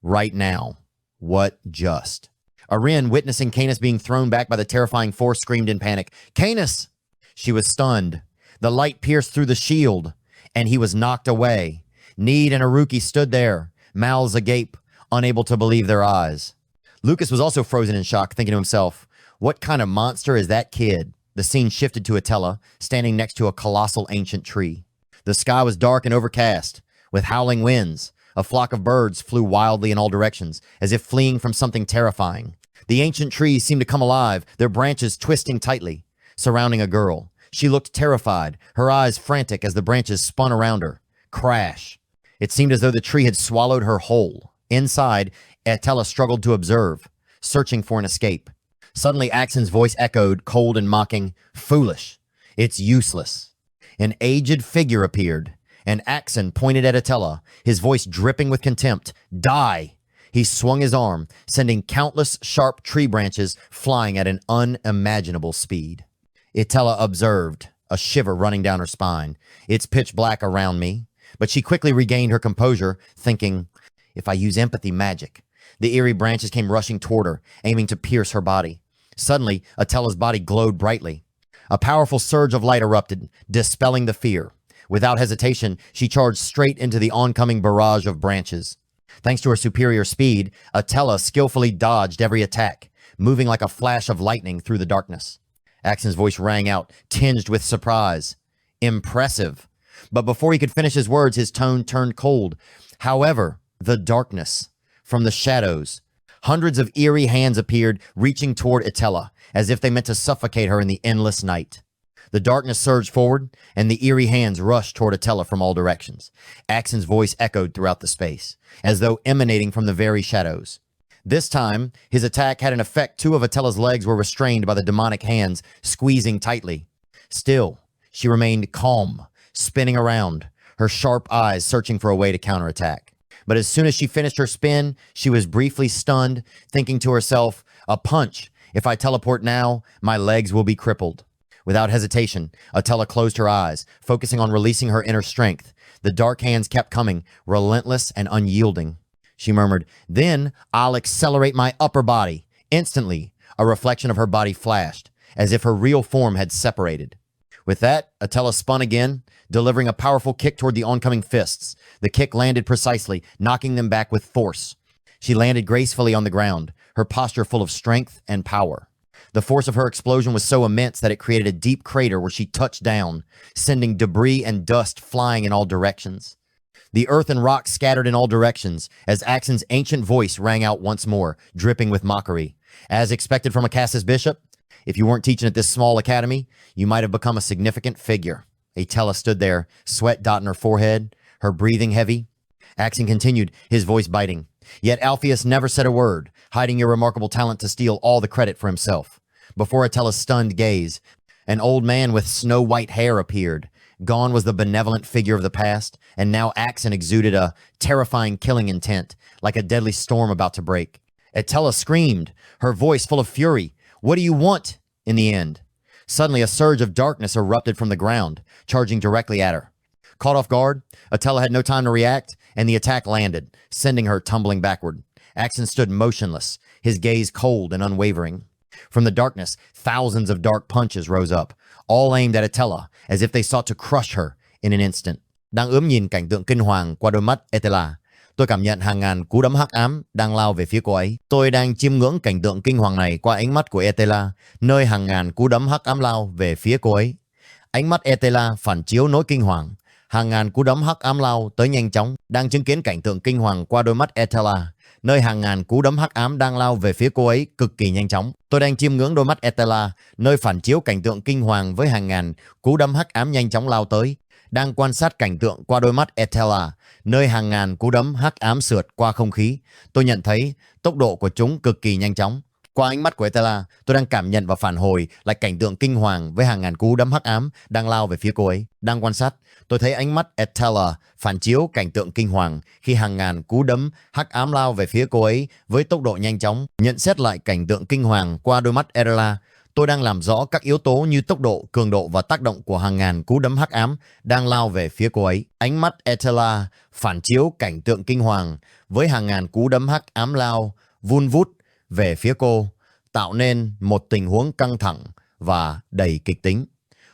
right now. What just? Arin, witnessing Canis being thrown back by the terrifying force, screamed in panic, Canis! She was stunned. The light pierced through the shield, and he was knocked away. Need and Iruki stood there, mouths agape, unable to believe their eyes. Lucas was also frozen in shock, thinking to himself, what kind of monster is that kid? The scene shifted to Etella, standing next to a colossal ancient tree. The sky was dark and overcast, with howling winds. A flock of birds flew wildly in all directions, as if fleeing from something terrifying. The ancient trees seemed to come alive, their branches twisting tightly, surrounding a girl. She looked terrified, her eyes frantic as the branches spun around her. Crash. It seemed as though the tree had swallowed her whole. Inside, Etella struggled to observe, searching for an escape. Suddenly, Axen's voice echoed, cold and mocking, foolish. It's useless. An aged figure appeared, and Axen pointed at Etella, his voice dripping with contempt. Die! He swung his arm, sending countless sharp tree branches flying at an unimaginable speed. Etella observed, a shiver running down her spine. It's pitch black around me, but she quickly regained her composure, thinking, if I use empathy magic. The eerie branches came rushing toward her, aiming to pierce her body. Suddenly, Etella's body glowed brightly. A powerful surge of light erupted, dispelling the fear. Without hesitation, she charged straight into the oncoming barrage of branches. Thanks to her superior speed, Etella skillfully dodged every attack, moving like a flash of lightning through the darkness. Axen's voice rang out, tinged with surprise. Impressive. But before he could finish his words, his tone turned cold. However, the darkness, from the shadows, hundreds of eerie hands appeared, reaching toward Etella, as if they meant to suffocate her in the endless night. The darkness surged forward, and the eerie hands rushed toward Etella from all directions. Axen's voice echoed throughout the space, as though emanating from the very shadows. This time, his attack had an effect. Two of Etella's legs were restrained by the demonic hands, squeezing tightly. Still, she remained calm, spinning around, her sharp eyes searching for a way to counterattack. But as soon as she finished her spin, she was briefly stunned, thinking to herself, a punch. If I teleport now, my legs will be crippled. Without hesitation, Etella closed her eyes, focusing on releasing her inner strength. The dark hands kept coming, relentless and unyielding. She murmured, "Then I'll accelerate my upper body." Instantly, a reflection of her body flashed, as if her real form had separated. With that, Etella spun again, delivering a powerful kick toward the oncoming fists. The kick landed precisely, knocking them back with force. She landed gracefully on the ground, her posture full of strength and power. The force of her explosion was so immense that it created a deep crater where she touched down, sending debris and dust flying in all directions. The earth and rocks scattered in all directions as Axen's ancient voice rang out once more, dripping with mockery. As expected from a Cassis bishop, if you weren't teaching at this small academy, you might have become a significant figure. Etella stood there, sweat dotting her forehead, her breathing heavy. Axen continued, his voice biting. Yet Alpheas never said a word, hiding your remarkable talent to steal all the credit for himself. Before Etella's stunned gaze, an old man with snow-white hair appeared. Gone was the benevolent figure of the past, and now Axen exuded a terrifying killing intent, like a deadly storm about to break. Etella screamed, her voice full of fury. "What do you want?" In the end, suddenly a surge of darkness erupted from the ground, charging directly at her. Caught off guard, Etella had no time to react, and the attack landed, sending her tumbling backward. Axen stood motionless, his gaze cold and unwavering. From the darkness, thousands of dark punches rose up, all aimed at Etella, as if they sought to crush her in an instant. Đang ướm nhìn cảnh tượng kinh hoàng qua đôi mắt Etella, tôi cảm nhận hàng ngàn cú đấm hắc ám đang lao về phía cô ấy. Tôi đang chiêm ngưỡng cảnh tượng kinh hoàng này qua ánh mắt của Etella, nơi hàng ngàn cú đấm hắc ám lao về phía cô ấy. Ánh mắt Etella phản chiếu nỗi kinh hoàng. Hàng ngàn cú đấm hắc ám lao tới nhanh chóng, đang chứng kiến cảnh tượng kinh hoàng qua đôi mắt Etella, nơi hàng ngàn cú đấm hắc ám đang lao về phía cô ấy cực kỳ nhanh chóng. Tôi đang chiêm ngưỡng đôi mắt Etella, nơi phản chiếu cảnh tượng kinh hoàng với hàng ngàn cú đấm hắc ám nhanh chóng lao tới. Đang quan sát cảnh tượng qua đôi mắt Etella, nơi hàng ngàn cú đấm hắc ám sượt qua không khí. Tôi nhận thấy tốc độ của chúng cực kỳ nhanh chóng. Qua ánh mắt của Etella, tôi đang cảm nhận và phản hồi lại cảnh tượng kinh hoàng với hàng ngàn cú đấm hắc ám đang lao về phía cô ấy. Đang quan sát, tôi thấy ánh mắt Etella phản chiếu cảnh tượng kinh hoàng khi hàng ngàn cú đấm hắc ám lao về phía cô ấy với tốc độ nhanh chóng. Nhận xét lại cảnh tượng kinh hoàng qua đôi mắt Etella, tôi đang làm rõ các yếu tố như tốc độ, cường độ và tác động của hàng ngàn cú đấm hắc ám đang lao về phía cô ấy. Ánh mắt Etella phản chiếu cảnh tượng kinh hoàng với hàng ngàn cú đấm hắc ám lao vun vút về phía cô, tạo nên một tình huống căng thẳng và đầy kịch tính.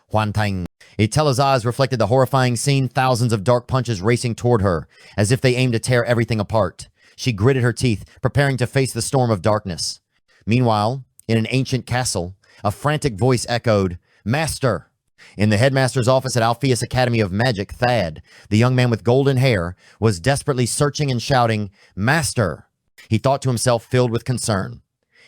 Hoàn thành. Etella's eyes reflected the horrifying scene, thousands of dark punches racing toward her, as if they aimed to tear everything apart. She gritted her teeth, preparing to face the storm of darkness. Meanwhile, in an ancient castle, a frantic voice echoed, "Master!" In the headmaster's office at Alpheas Academy of Magic, Thad, the young man with golden hair, was desperately searching and shouting, "Master!" He thought to himself, filled with concern.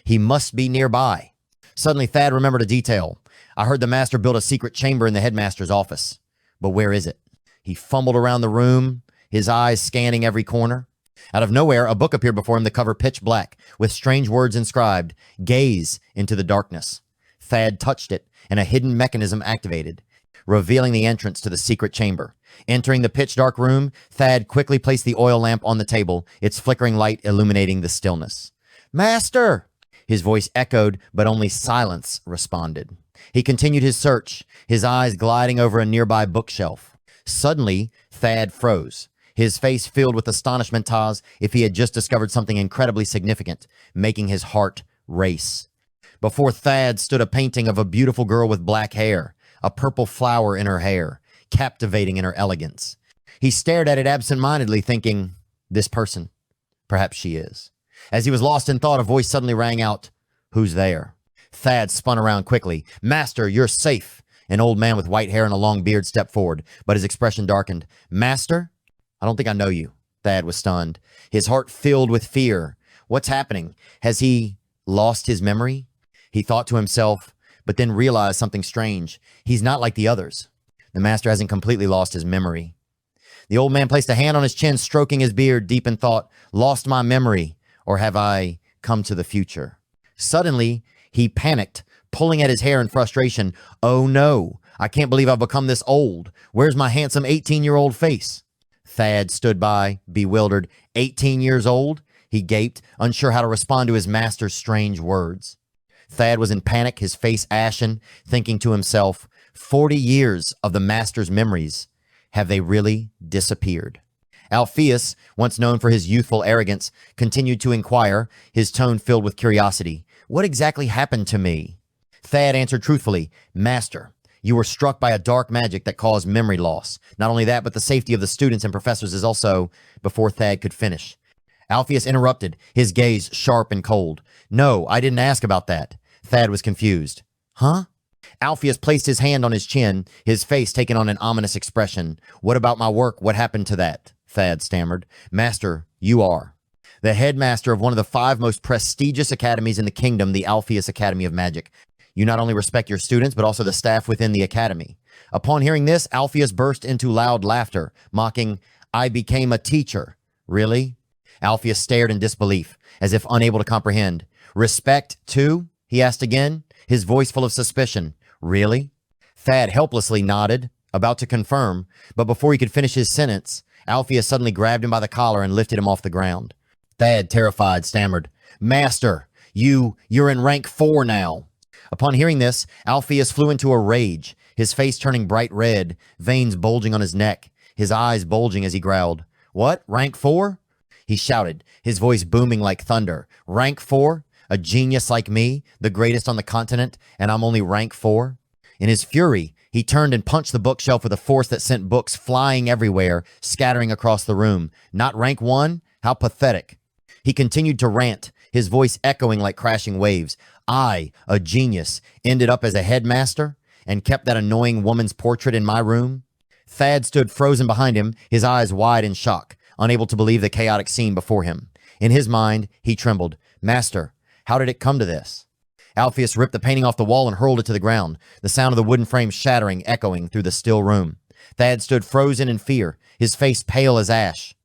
He must be nearby. Suddenly, Thad remembered a detail. I heard the master build a secret chamber in the headmaster's office. But where is it? He fumbled around the room, his eyes scanning every corner. Out of nowhere, a book appeared before him, the cover pitch black, with strange words inscribed, "Gaze into the darkness." Thad touched it, and a hidden mechanism activated, revealing the entrance to the secret chamber. Entering the pitch-dark room, Thad quickly placed the oil lamp on the table, its flickering light illuminating the stillness. "Master!" His voice echoed, but only silence responded. He continued his search, his eyes gliding over a nearby bookshelf. Suddenly, Thad froze, his face filled with astonishment as if he had just discovered something incredibly significant, making his heart race. Before Thad stood a painting of a beautiful girl with black hair, a purple flower in her hair, captivating in her elegance. He stared at it absent-mindedly, thinking, this person, Perhaps she is. As he was lost in thought, a voice suddenly rang out, "Who's there?" Thad spun around quickly. "Master, you're safe." An old man with white hair and a long beard stepped forward, but his expression darkened. "Master? I don't think I know you." Thad was stunned, his heart filled with fear. What's happening? Has he lost his memory? He thought to himself, but then realized something strange. He's not like the others. The master hasn't completely lost his memory. The old man placed a hand on his chin, stroking his beard, deep in thought. Lost my memory, or have I come to the future? Suddenly, he panicked, pulling at his hair in frustration. Oh no, I can't believe I've become this old. Where's my handsome 18-year-old face? Thad stood by, bewildered. 18 years old? He gaped, unsure how to respond to his master's strange words. Thad was in panic, his face ashen, thinking to himself, 40 years of the master's memories. Have they really disappeared? Alpheas, once known for his youthful arrogance, continued to inquire, his tone filled with curiosity. What exactly happened to me? Thad answered truthfully, Master, you were struck by a dark magic that caused memory loss. Not only that, but the safety of the students and professors is also... Before Thad could finish, Alpheas interrupted, his gaze sharp and cold. No, I didn't ask about that. Thad was confused. Huh? Alpheas placed his hand on his chin, his face taking on an ominous expression. What about my work? What happened to that? Thad stammered. Master, you are the headmaster of one of the 5 most prestigious academies in the kingdom, the Alpheas Academy of Magic. You not only respect your students, but also the staff within the academy. Upon hearing this, Alpheas burst into loud laughter, mocking, I became a teacher. Really? Alpheas stared in disbelief, as if unable to comprehend. Respect, too? He asked again, his voice full of suspicion. Really? Thad helplessly nodded, about to confirm, but before he could finish his sentence, Alpheas suddenly grabbed him by the collar and lifted him off the ground. Thad, terrified, stammered, Master, you're in rank 4 now. Upon hearing this, Alpheas flew into a rage, his face turning bright red, veins bulging on his neck, his eyes bulging as he growled. What? Rank 4? He shouted, his voice booming like thunder. Rank 4? A genius like me, the greatest on the continent, and I'm only rank 4? In his fury, he turned and punched the bookshelf with a force that sent books flying everywhere, scattering across the room. Not rank 1? How pathetic. He continued to rant, his voice echoing like crashing waves. I, a genius, ended up as a headmaster and kept that annoying woman's portrait in my room? Thad stood frozen behind him, his eyes wide in shock, unable to believe the chaotic scene before him. In his mind, he trembled. Master, how did it come to this? Alpheas ripped the painting off the wall and hurled it to the ground, the sound of the wooden frame shattering, echoing through the still room. Thad stood frozen in fear, his face pale as ash.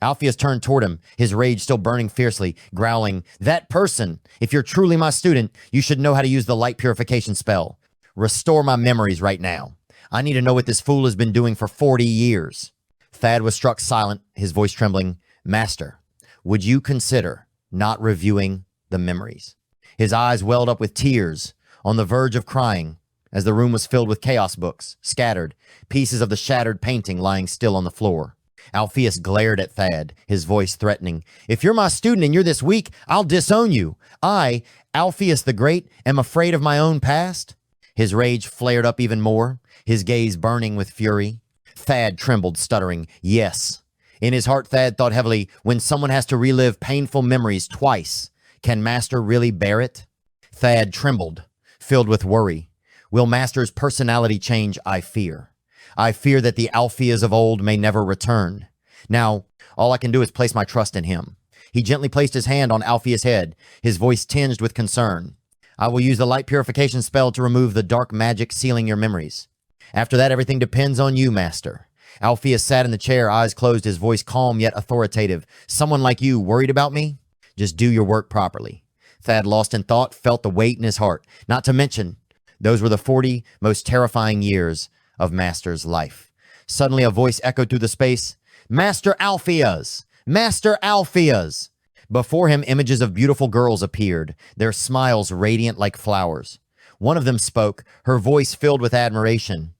Alpheas turned toward him, his rage still burning fiercely, growling, That person! If you're truly my student, you should know how to use the light purification spell. Restore my memories right now. I need to know what this fool has been doing for 40 years. Thad was struck silent, his voice trembling. Master, would you consider not reviewing the memories? His eyes welled up with tears, on the verge of crying, as the room was filled with chaos books, scattered, pieces of the shattered painting lying still on the floor. Alpheas glared at Thad, his voice threatening. If you're my student and you're this weak, I'll disown you. I, Alpheas the Great, am afraid of my own past? His rage flared up even more, his gaze burning with fury. Thad trembled, stuttering, yes. In his heart, Thad thought heavily, when someone has to relive painful memories twice, can Master really bear it? Thad trembled, filled with worry. Will Master's personality change? I fear. I fear that the Alpheas of old may never return. Now, all I can do is place my trust in him. He gently placed his hand on Alpheas' head, his voice tinged with concern. I will use the light purification spell to remove the dark magic sealing your memories. After that, everything depends on you, Master. Alpheas sat in the chair, eyes closed, his voice calm yet authoritative. Someone like you worried about me? Just do your work properly. Thad, lost in thought, felt the weight in his heart. Not to mention, those were the 40 most terrifying years of Master's life. Suddenly, a voice echoed through the space. Master Alpheas! Master Alpheas! Before him, images of beautiful girls appeared, their smiles radiant like flowers. One of them spoke, her voice filled with admiration.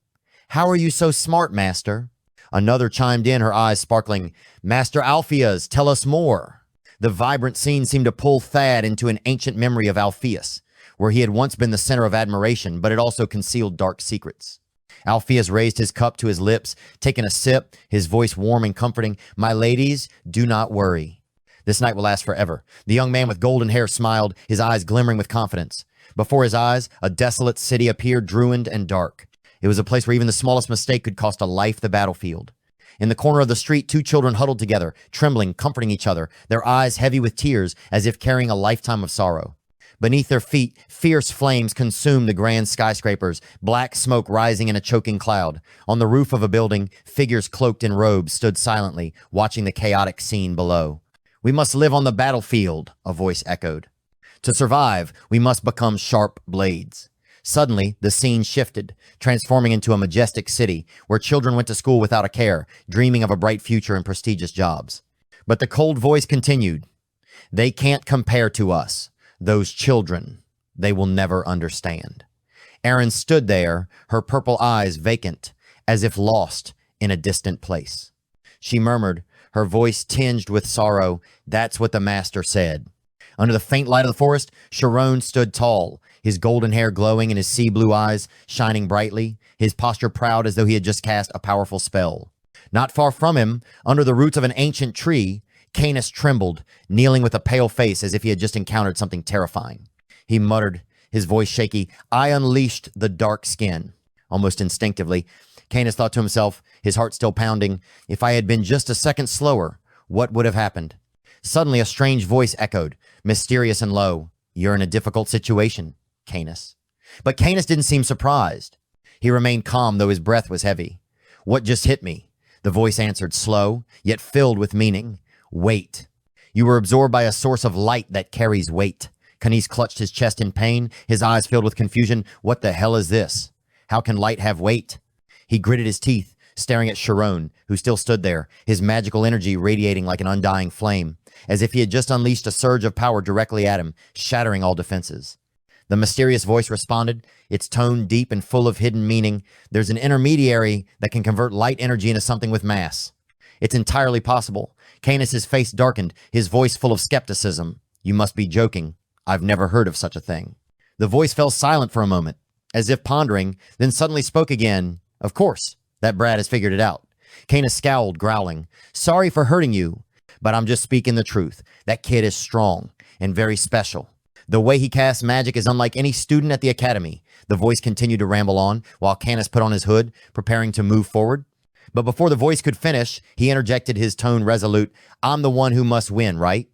How are you so smart, Master? Another chimed in, her eyes sparkling. Master Alpheas, tell us more. The vibrant scene seemed to pull Thad into an ancient memory of Alpheas, where he had once been the center of admiration, but it also concealed dark secrets. Alpheas raised his cup to his lips, taking a sip, his voice warm and comforting. My ladies, do not worry. This night will last forever. The young man with golden hair smiled, his eyes glimmering with confidence. Before his eyes, a desolate city appeared, ruined and dark. It was a place where even the smallest mistake could cost a life the battlefield. In the corner of the street, two children huddled together, trembling, comforting each other, their eyes heavy with tears, as if carrying a lifetime of sorrow. Beneath their feet, fierce flames consumed the grand skyscrapers, black smoke rising in a choking cloud. On the roof of a building, figures cloaked in robes stood silently, watching the chaotic scene below. "We must live on the battlefield," a voice echoed. "To survive, we must become sharp blades." Suddenly, the scene shifted, transforming into a majestic city where children went to school without a care, dreaming of a bright future and prestigious jobs. But the cold voice continued. "They can't compare to us. Those children, they will never understand." Arin stood there, her purple eyes vacant, as if lost in a distant place. She murmured, her voice tinged with sorrow, "That's what the master said." Under the faint light of the forest, Shirone stood tall, his golden hair glowing and his sea blue eyes shining brightly, his posture proud as though he had just cast a powerful spell. Not far from him, under the roots of an ancient tree, Canis trembled, kneeling with a pale face as if he had just encountered something terrifying. He muttered, his voice shaky, "I unleashed the dark skin." Almost instinctively, Canis thought to himself, his heart still pounding, if I had been just a second slower, what would have happened? Suddenly a strange voice echoed, mysterious and low. "You're in a difficult situation, Canis." But Canis didn't seem surprised. He remained calm, though his breath was heavy. "What just hit me?" The voice answered, slow, yet filled with meaning. "Wait. You were absorbed by a source of light that carries weight." Canis clutched his chest in pain, his eyes filled with confusion. What the hell is this? How can light have weight? He gritted his teeth, staring at Shirone, who still stood there, his magical energy radiating like an undying flame, as if he had just unleashed a surge of power directly at him, shattering all defenses. The mysterious voice responded, its tone deep and full of hidden meaning. "There's an intermediary that can convert light energy into something with mass." "It's entirely possible." Canis's face darkened, his voice full of skepticism. "You must be joking. I've never heard of such a thing." The voice fell silent for a moment, as if pondering, then suddenly spoke again. "Of course, that brat has figured it out." Canis scowled, growling, "Sorry for hurting you, but I'm just speaking the truth. That kid is strong and very special. The way he casts magic is unlike any student at the academy." The voice continued to ramble on, while Canis put on his hood, preparing to move forward. But before the voice could finish, he interjected, his tone resolute. "I'm the one who must win, right?"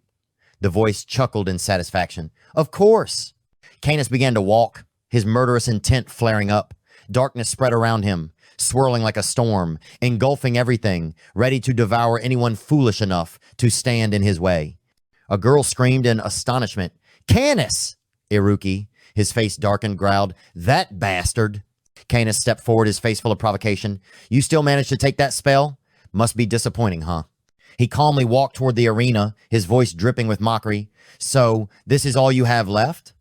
The voice chuckled in satisfaction. "Of course." Canis began to walk, his murderous intent flaring up. Darkness spread around him, swirling like a storm, engulfing everything, ready to devour anyone foolish enough to stand in his way. A girl screamed in astonishment. "Canis!" Iruki, his face darkened, growled, "That bastard!" Canis stepped forward, his face full of provocation. "You still managed to take that spell? Must be disappointing, huh?" He calmly walked toward the arena, his voice dripping with mockery. "So, this is all you have left?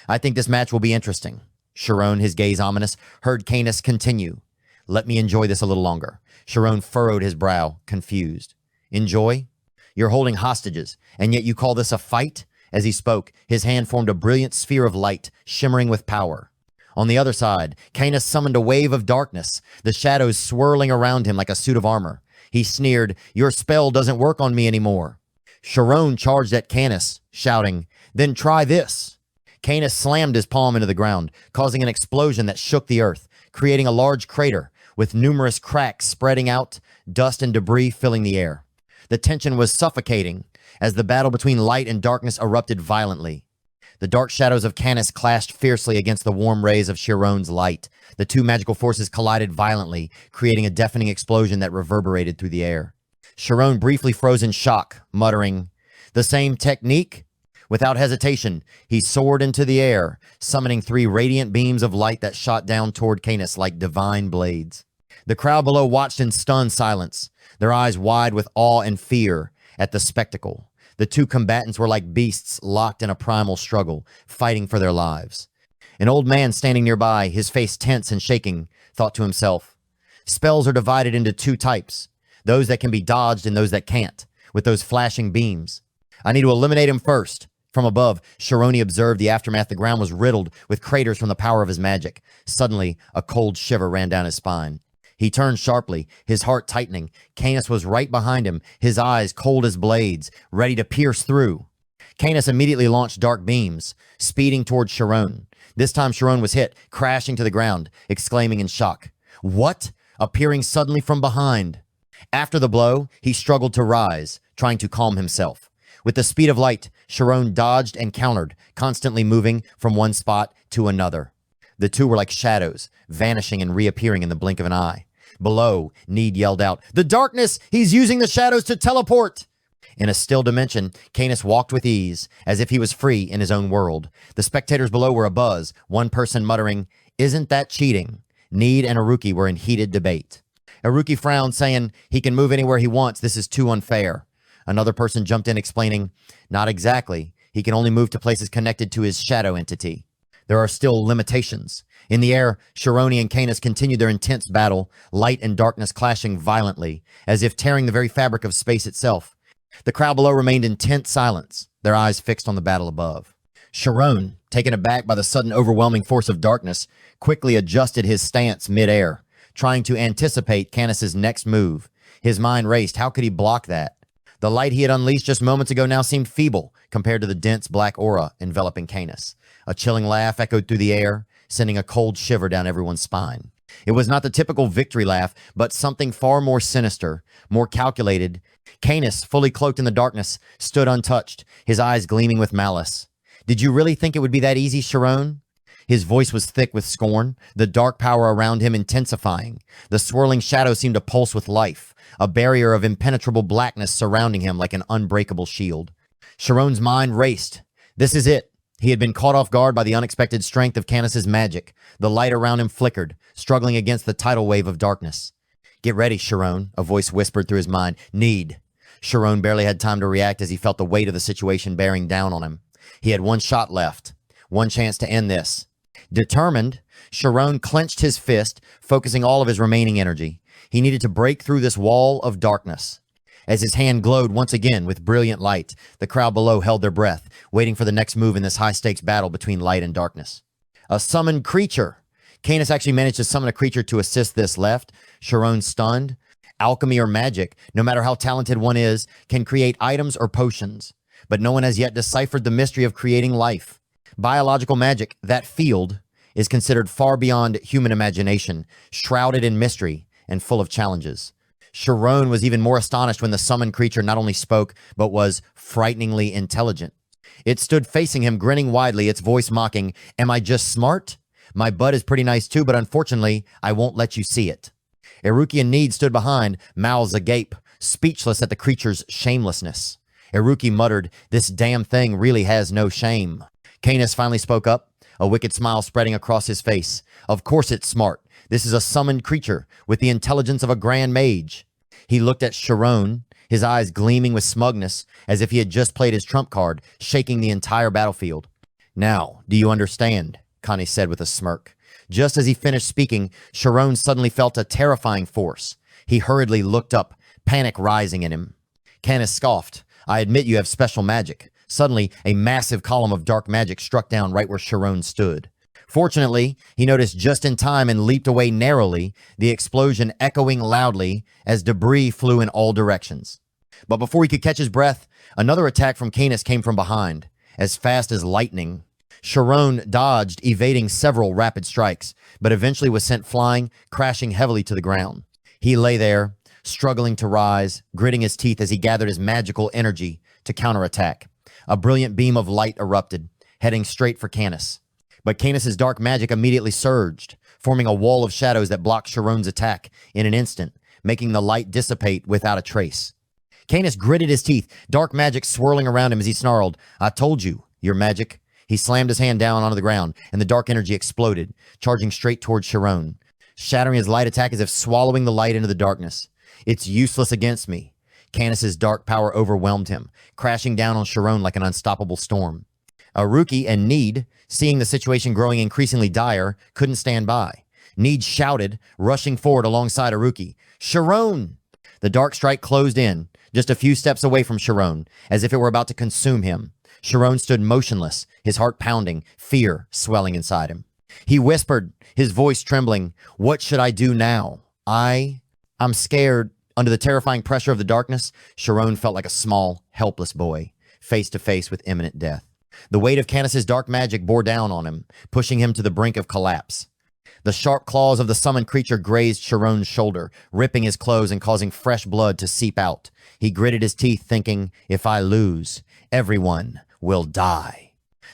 I think this match will be interesting." Shirone, his gaze ominous, heard Canis continue. "Let me enjoy this a little longer." Shirone furrowed his brow, confused. "Enjoy? You're holding hostages, and yet you call this a fight?" As he spoke, his hand formed a brilliant sphere of light, shimmering with power. On the other side, Canis summoned a wave of darkness, the shadows swirling around him like a suit of armor. He sneered, "Your spell doesn't work on me anymore." Shirone charged at Canis, shouting, "Then try this." Canis slammed his palm into the ground, causing an explosion that shook the earth, creating a large crater, with numerous cracks spreading out, dust and debris filling the air. The tension was suffocating, as the battle between light and darkness erupted violently. The dark shadows of Canis clashed fiercely against the warm rays of Shirone's light. The two magical forces collided violently, creating a deafening explosion that reverberated through the air. Shirone briefly froze in shock, muttering, "The same technique?" Without hesitation, he soared into the air, summoning 3 radiant beams of light that shot down toward Canis like divine blades. The crowd below watched in stunned silence, their eyes wide with awe and fear at the spectacle. The two combatants were like beasts locked in a primal struggle, fighting for their lives. An old man standing nearby, his face tense and shaking, thought to himself, "Spells are divided into 2 types, those that can be dodged and those that can't, with those flashing beams. I need to eliminate him first." From above, Shirone observed the aftermath. The ground was riddled with craters from the power of his magic. Suddenly, a cold shiver ran down his spine. He turned sharply, his heart tightening. Canis was right behind him, his eyes cold as blades, ready to pierce through. Canis immediately launched dark beams, speeding towards Shirone. This time Shirone was hit, crashing to the ground, exclaiming in shock. What? Appearing suddenly from behind. After the blow, he struggled to rise, trying to calm himself. With the speed of light, Shirone dodged and countered, constantly moving from one spot to another. The two were like shadows, vanishing and reappearing in the blink of an eye. Below, Need yelled out, "The darkness! He's using the shadows to teleport!" In a still dimension, Canis walked with ease, as if he was free in his own world. The spectators below were abuzz, one person muttering, "Isn't that cheating?" Need and Haruki were in heated debate. Haruki frowned, saying, "He can move anywhere he wants. This is too unfair." Another person jumped in, explaining, "Not exactly. He can only move to places connected to his shadow entity. There are still limitations." In the air, Shirone and Canis continued their intense battle, light and darkness clashing violently, as if tearing the very fabric of space itself. The crowd below remained in tense silence, their eyes fixed on the battle above. Shirone, taken aback by the sudden overwhelming force of darkness, quickly adjusted his stance mid-air, trying to anticipate Canis's next move. His mind raced. How could he block that? The light he had unleashed just moments ago now seemed feeble compared to the dense black aura enveloping Canis. A chilling laugh echoed through the air, sending a cold shiver down everyone's spine. It was not the typical victory laugh, but something far more sinister, more calculated. Canis, fully cloaked in the darkness, stood untouched, his eyes gleaming with malice. "Did you really think it would be that easy, Shirone?" His voice was thick with scorn, the dark power around him intensifying. The swirling shadow seemed to pulse with life, a barrier of impenetrable blackness surrounding him like an unbreakable shield. Shirone's mind raced. This is it. He had been caught off guard by the unexpected strength of Canis's magic. The light around him flickered, struggling against the tidal wave of darkness. "Get ready, Shirone," a voice whispered through his mind. "Need." Shirone barely had time to react as he felt the weight of the situation bearing down on him. He had one shot left, one chance to end this. Determined, Shirone clenched his fist, focusing all of his remaining energy. He needed to break through this wall of darkness. As his hand glowed once again with brilliant light, the crowd below held their breath, waiting for the next move in this high-stakes battle between light and darkness. A summoned creature. Canis actually managed to summon a creature to assist this left. Shirone stunned. Alchemy or magic, no matter how talented one is, can create items or potions. But no one has yet deciphered the mystery of creating life. Biological magic, that field, is considered far beyond human imagination, shrouded in mystery and full of challenges. Shirone was even more astonished when the summoned creature not only spoke, but was frighteningly intelligent. It stood facing him, grinning widely, its voice mocking, "Am I just smart? My butt is pretty nice too, but unfortunately, I won't let you see it." Haruki and Need stood behind, mouths agape, speechless at the creature's shamelessness. Haruki muttered, "This damn thing really has no shame." Canis finally spoke up, a wicked smile spreading across his face. "Of course it's smart. This is a summoned creature with the intelligence of a grand mage." He looked at Shirone, his eyes gleaming with smugness, as if he had just played his trump card, shaking the entire battlefield. "Now, do you understand?" Canis said with a smirk. Just as he finished speaking, Shirone suddenly felt a terrifying force. He hurriedly looked up, panic rising in him. Canis scoffed. "I admit you have special magic." Suddenly, a massive column of dark magic struck down right where Shirone stood. Fortunately, he noticed just in time and leaped away narrowly, the explosion echoing loudly as debris flew in all directions. But before he could catch his breath, another attack from Canis came from behind, as fast as lightning. Shirone dodged, evading several rapid strikes, but eventually was sent flying, crashing heavily to the ground. He lay there, struggling to rise, gritting his teeth as he gathered his magical energy to counterattack. A brilliant beam of light erupted, heading straight for Canis. But Canis's dark magic immediately surged, forming a wall of shadows that blocked Shirone's attack in an instant, making the light dissipate without a trace. Canis gritted his teeth, dark magic swirling around him as he snarled, "I told you, your magic." He slammed his hand down onto the ground, and the dark energy exploded, charging straight towards Shirone, shattering his light attack as if swallowing the light into the darkness. "It's useless against me." Canis's dark power overwhelmed him, crashing down on Shirone like an unstoppable storm. Haruki and Need, seeing the situation growing increasingly dire, couldn't stand by. Need shouted, rushing forward alongside Haruki, "Shirone!" The dark strike closed in, just a few steps away from Shirone, as if it were about to consume him. Shirone stood motionless, his heart pounding, fear swelling inside him. He whispered, his voice trembling, "What should I do now?" I'm scared. Under the terrifying pressure of the darkness, Shirone felt like a small, helpless boy, face to face with imminent death. The weight of Canis's dark magic bore down on him, pushing him to the brink of collapse. The sharp claws of the summoned creature grazed Shirone's shoulder, ripping his clothes and causing fresh blood to seep out. He gritted his teeth, thinking, if I lose, everyone will die.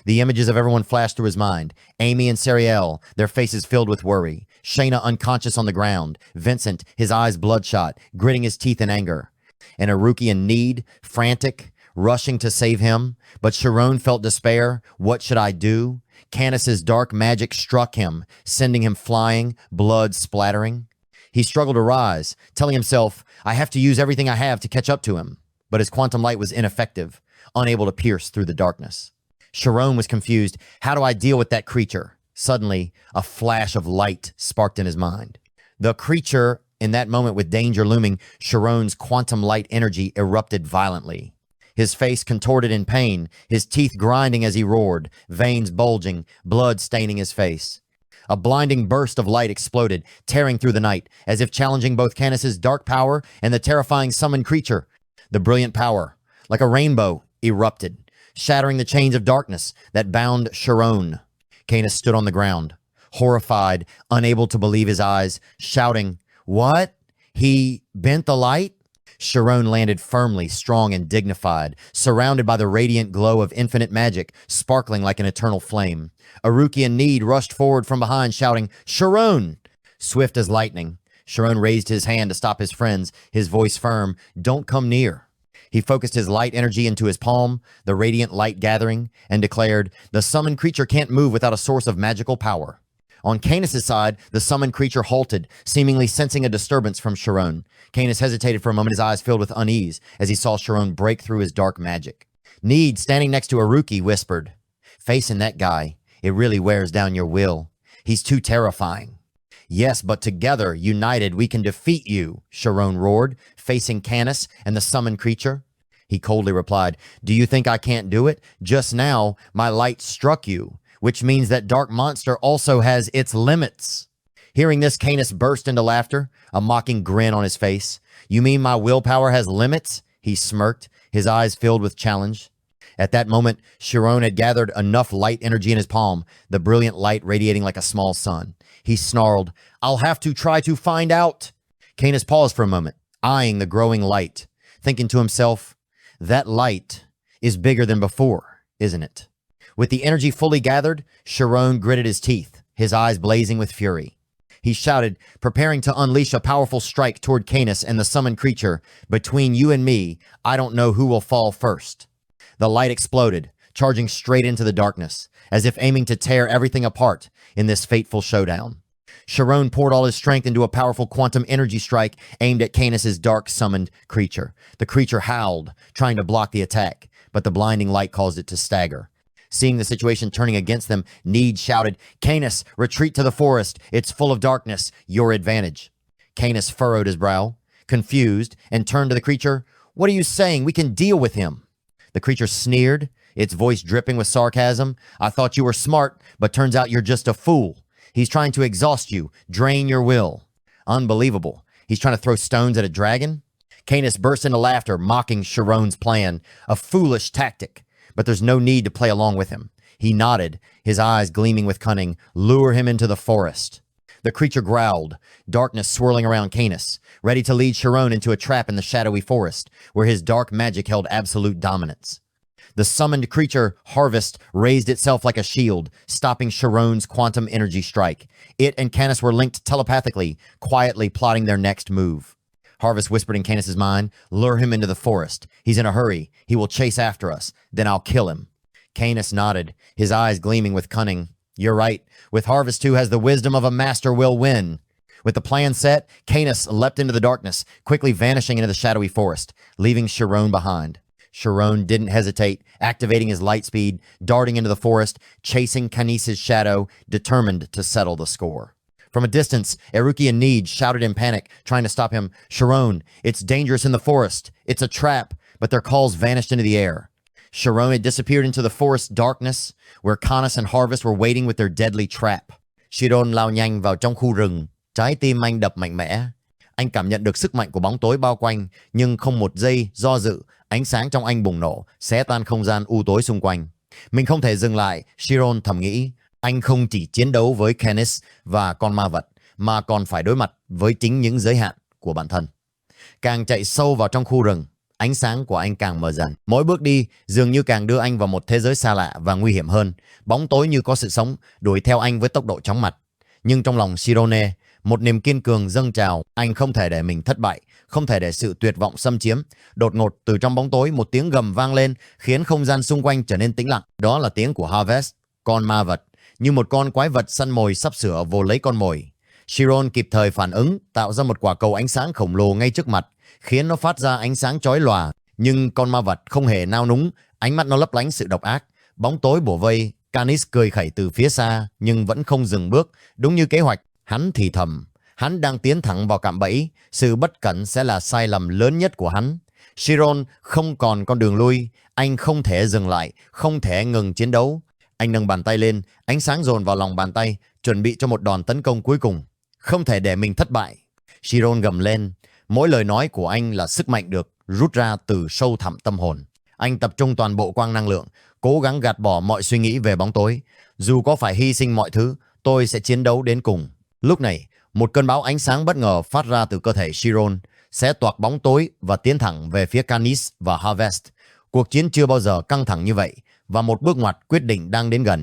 The images of everyone flashed through his mind. Amy and Sariel, their faces filled with worry. Shayna unconscious on the ground. Vincent, his eyes bloodshot, gritting his teeth in anger. And Aruki in need, frantic, rushing to save him. But Shirone felt despair. What should I do? Canis's dark magic struck him, sending him flying, blood splattering. He struggled to rise, telling himself, I have to use everything I have to catch up to him. But his quantum light was ineffective, unable to pierce through the darkness. Shirone was confused. How do I deal with that creature? Suddenly, a flash of light sparked in his mind. The creature, in that moment with danger looming, Shirone's quantum light energy erupted violently. His face contorted in pain, his teeth grinding as he roared, veins bulging, blood staining his face. A blinding burst of light exploded, tearing through the night, as if challenging both Canis's dark power and the terrifying summoned creature. The brilliant power, like a rainbow, erupted, shattering the chains of darkness that bound Shirone. Canis stood on the ground, horrified, unable to believe his eyes, shouting, What? He bent the light? Shirone landed firmly, strong and dignified, surrounded by the radiant glow of infinite magic, sparkling like an eternal flame. Aruki in need rushed forward from behind, shouting, Shirone! Swift as lightning, Shirone raised his hand to stop his friends, his voice firm, Don't come near. He focused his light energy into his palm, the radiant light gathering, and declared, The summoned creature can't move without a source of magical power. On Canis' side, the summoned creature halted, seemingly sensing a disturbance from Shirone. Canis hesitated for a moment, his eyes filled with unease, as he saw Shirone break through his dark magic. Need, standing next to Aruki, whispered, Facing that guy, it really wears down your will. He's too terrifying. Yes, but together, united, we can defeat you, Shirone roared, facing Canis and the summoned creature. He coldly replied, Do you think I can't do it? Just now, my light struck you, which means that dark monster also has its limits. Hearing this, Canis burst into laughter, a mocking grin on his face. You mean my willpower has limits? He smirked, his eyes filled with challenge. At that moment, Shirone had gathered enough light energy in his palm, the brilliant light radiating like a small sun. He snarled, I'll have to try to find out. Canis paused for a moment, eyeing the growing light, thinking to himself, that light is bigger than before, isn't it? With the energy fully gathered, Shirone gritted his teeth, his eyes blazing with fury. He shouted, preparing to unleash a powerful strike toward Canis and the summoned creature. Between you and me, I don't know who will fall first. The light exploded, charging straight into the darkness, as if aiming to tear everything apart in this fateful showdown. Shirone poured all his strength into a powerful quantum energy strike aimed at Canis's dark summoned creature. The creature howled, trying to block the attack, but the blinding light caused it to stagger. Seeing the situation turning against them, Need shouted, Canis, retreat to the forest. It's full of darkness. Your advantage. Canis furrowed his brow, confused, and turned to the creature. What are you saying? We can deal with him. The creature sneered, its voice dripping with sarcasm. I thought you were smart, but turns out you're just a fool. He's trying to exhaust you, drain your will. Unbelievable. He's trying to throw stones at a dragon? Canis burst into laughter, mocking Shirone's plan. A foolish tactic. But there's no need to play along with him. He nodded, his eyes gleaming with cunning. Lure him into the forest. The creature growled, darkness swirling around Canis, ready to lead Shirone into a trap in the shadowy forest, where his dark magic held absolute dominance. The summoned creature, Harvest, raised itself like a shield, stopping Shirone's quantum energy strike. It and Canis were linked telepathically, quietly plotting their next move. Harvest whispered in Canis's mind, lure him into the forest. He's in a hurry. He will chase after us. Then I'll kill him. Canis nodded, his eyes gleaming with cunning. You're right. With Harvest, who has the wisdom of a master, will win. With the plan set, Canis leapt into the darkness, quickly vanishing into the shadowy forest, leaving Shirone behind. Shirone didn't hesitate, activating his light speed, darting into the forest, chasing Canis's shadow, determined to settle the score. From a distance, Aruki in Need shouted in panic, trying to stop him. Shirone, it's dangerous in the forest. It's a trap, but their calls vanished into the air. Shirone had disappeared into the forest darkness, where Canis and Harvest were waiting with their deadly trap. Shirone lao nhanh vào trong khu rừng, trái tim anh đập mạnh mẽ, Anh cảm nhận được sức mạnh của bóng tối bao quanh, nhưng không một giây do dự, ánh sáng trong anh bùng nổ, xé tan không gian u tối xung quanh. Mình không thể dừng lại, Shirone thầm nghĩ. Anh không chỉ chiến đấu với Canis và con ma vật, mà còn phải đối mặt với chính những giới hạn của bản thân. Càng chạy sâu vào trong khu rừng, ánh sáng của anh càng mờ dần. Mỗi bước đi dường như càng đưa anh vào một thế giới xa lạ và nguy hiểm hơn. Bóng tối như có sự sống, đuổi theo anh với tốc độ chóng mặt. Nhưng trong lòng Shirone, một niềm kiên cường dâng trào. Anh không thể để mình thất bại, không thể để sự tuyệt vọng xâm chiếm. Đột ngột từ trong bóng tối, một tiếng gầm vang lên, khiến không gian xung quanh trở nên tĩnh lặng. Đó là tiếng của Harvest, con ma vật, như một con quái vật săn mồi sắp sửa vồ lấy con mồi. Shirone kịp thời phản ứng, tạo ra một quả cầu ánh sáng khổng lồ ngay trước mặt, khiến nó phát ra ánh sáng chói lòa. Nhưng con ma vật không hề nao núng, ánh mắt nó lấp lánh sự độc ác. Bóng tối bủa vây, Canis cười khẩy từ phía xa, nhưng vẫn không dừng bước. Đúng như kế hoạch, hắn thì thầm, hắn đang tiến thẳng vào cạm bẫy. Sự bất cẩn sẽ là sai lầm lớn nhất của hắn. Shirone không còn con đường lui, anh không thể dừng lại, không thể ngừng chiến đấu. Anh nâng bàn tay lên, ánh sáng dồn vào lòng bàn tay, chuẩn bị cho một đòn tấn công cuối cùng. Không thể để mình thất bại. Shirone gầm lên. Mỗi lời nói của anh là sức mạnh được rút ra từ sâu thẳm tâm hồn. Anh tập trung toàn bộ quang năng lượng, cố gắng gạt bỏ mọi suy nghĩ về bóng tối. Dù có phải hy sinh mọi thứ, tôi sẽ chiến đấu đến cùng. Lúc này, một cơn bão ánh sáng bất ngờ phát ra từ cơ thể Shirone, xé toạc bóng tối và tiến thẳng về phía Canis và Harvest. Cuộc chiến chưa bao giờ căng thẳng như vậy, và một bước ngoặt quyết định đang đến gần.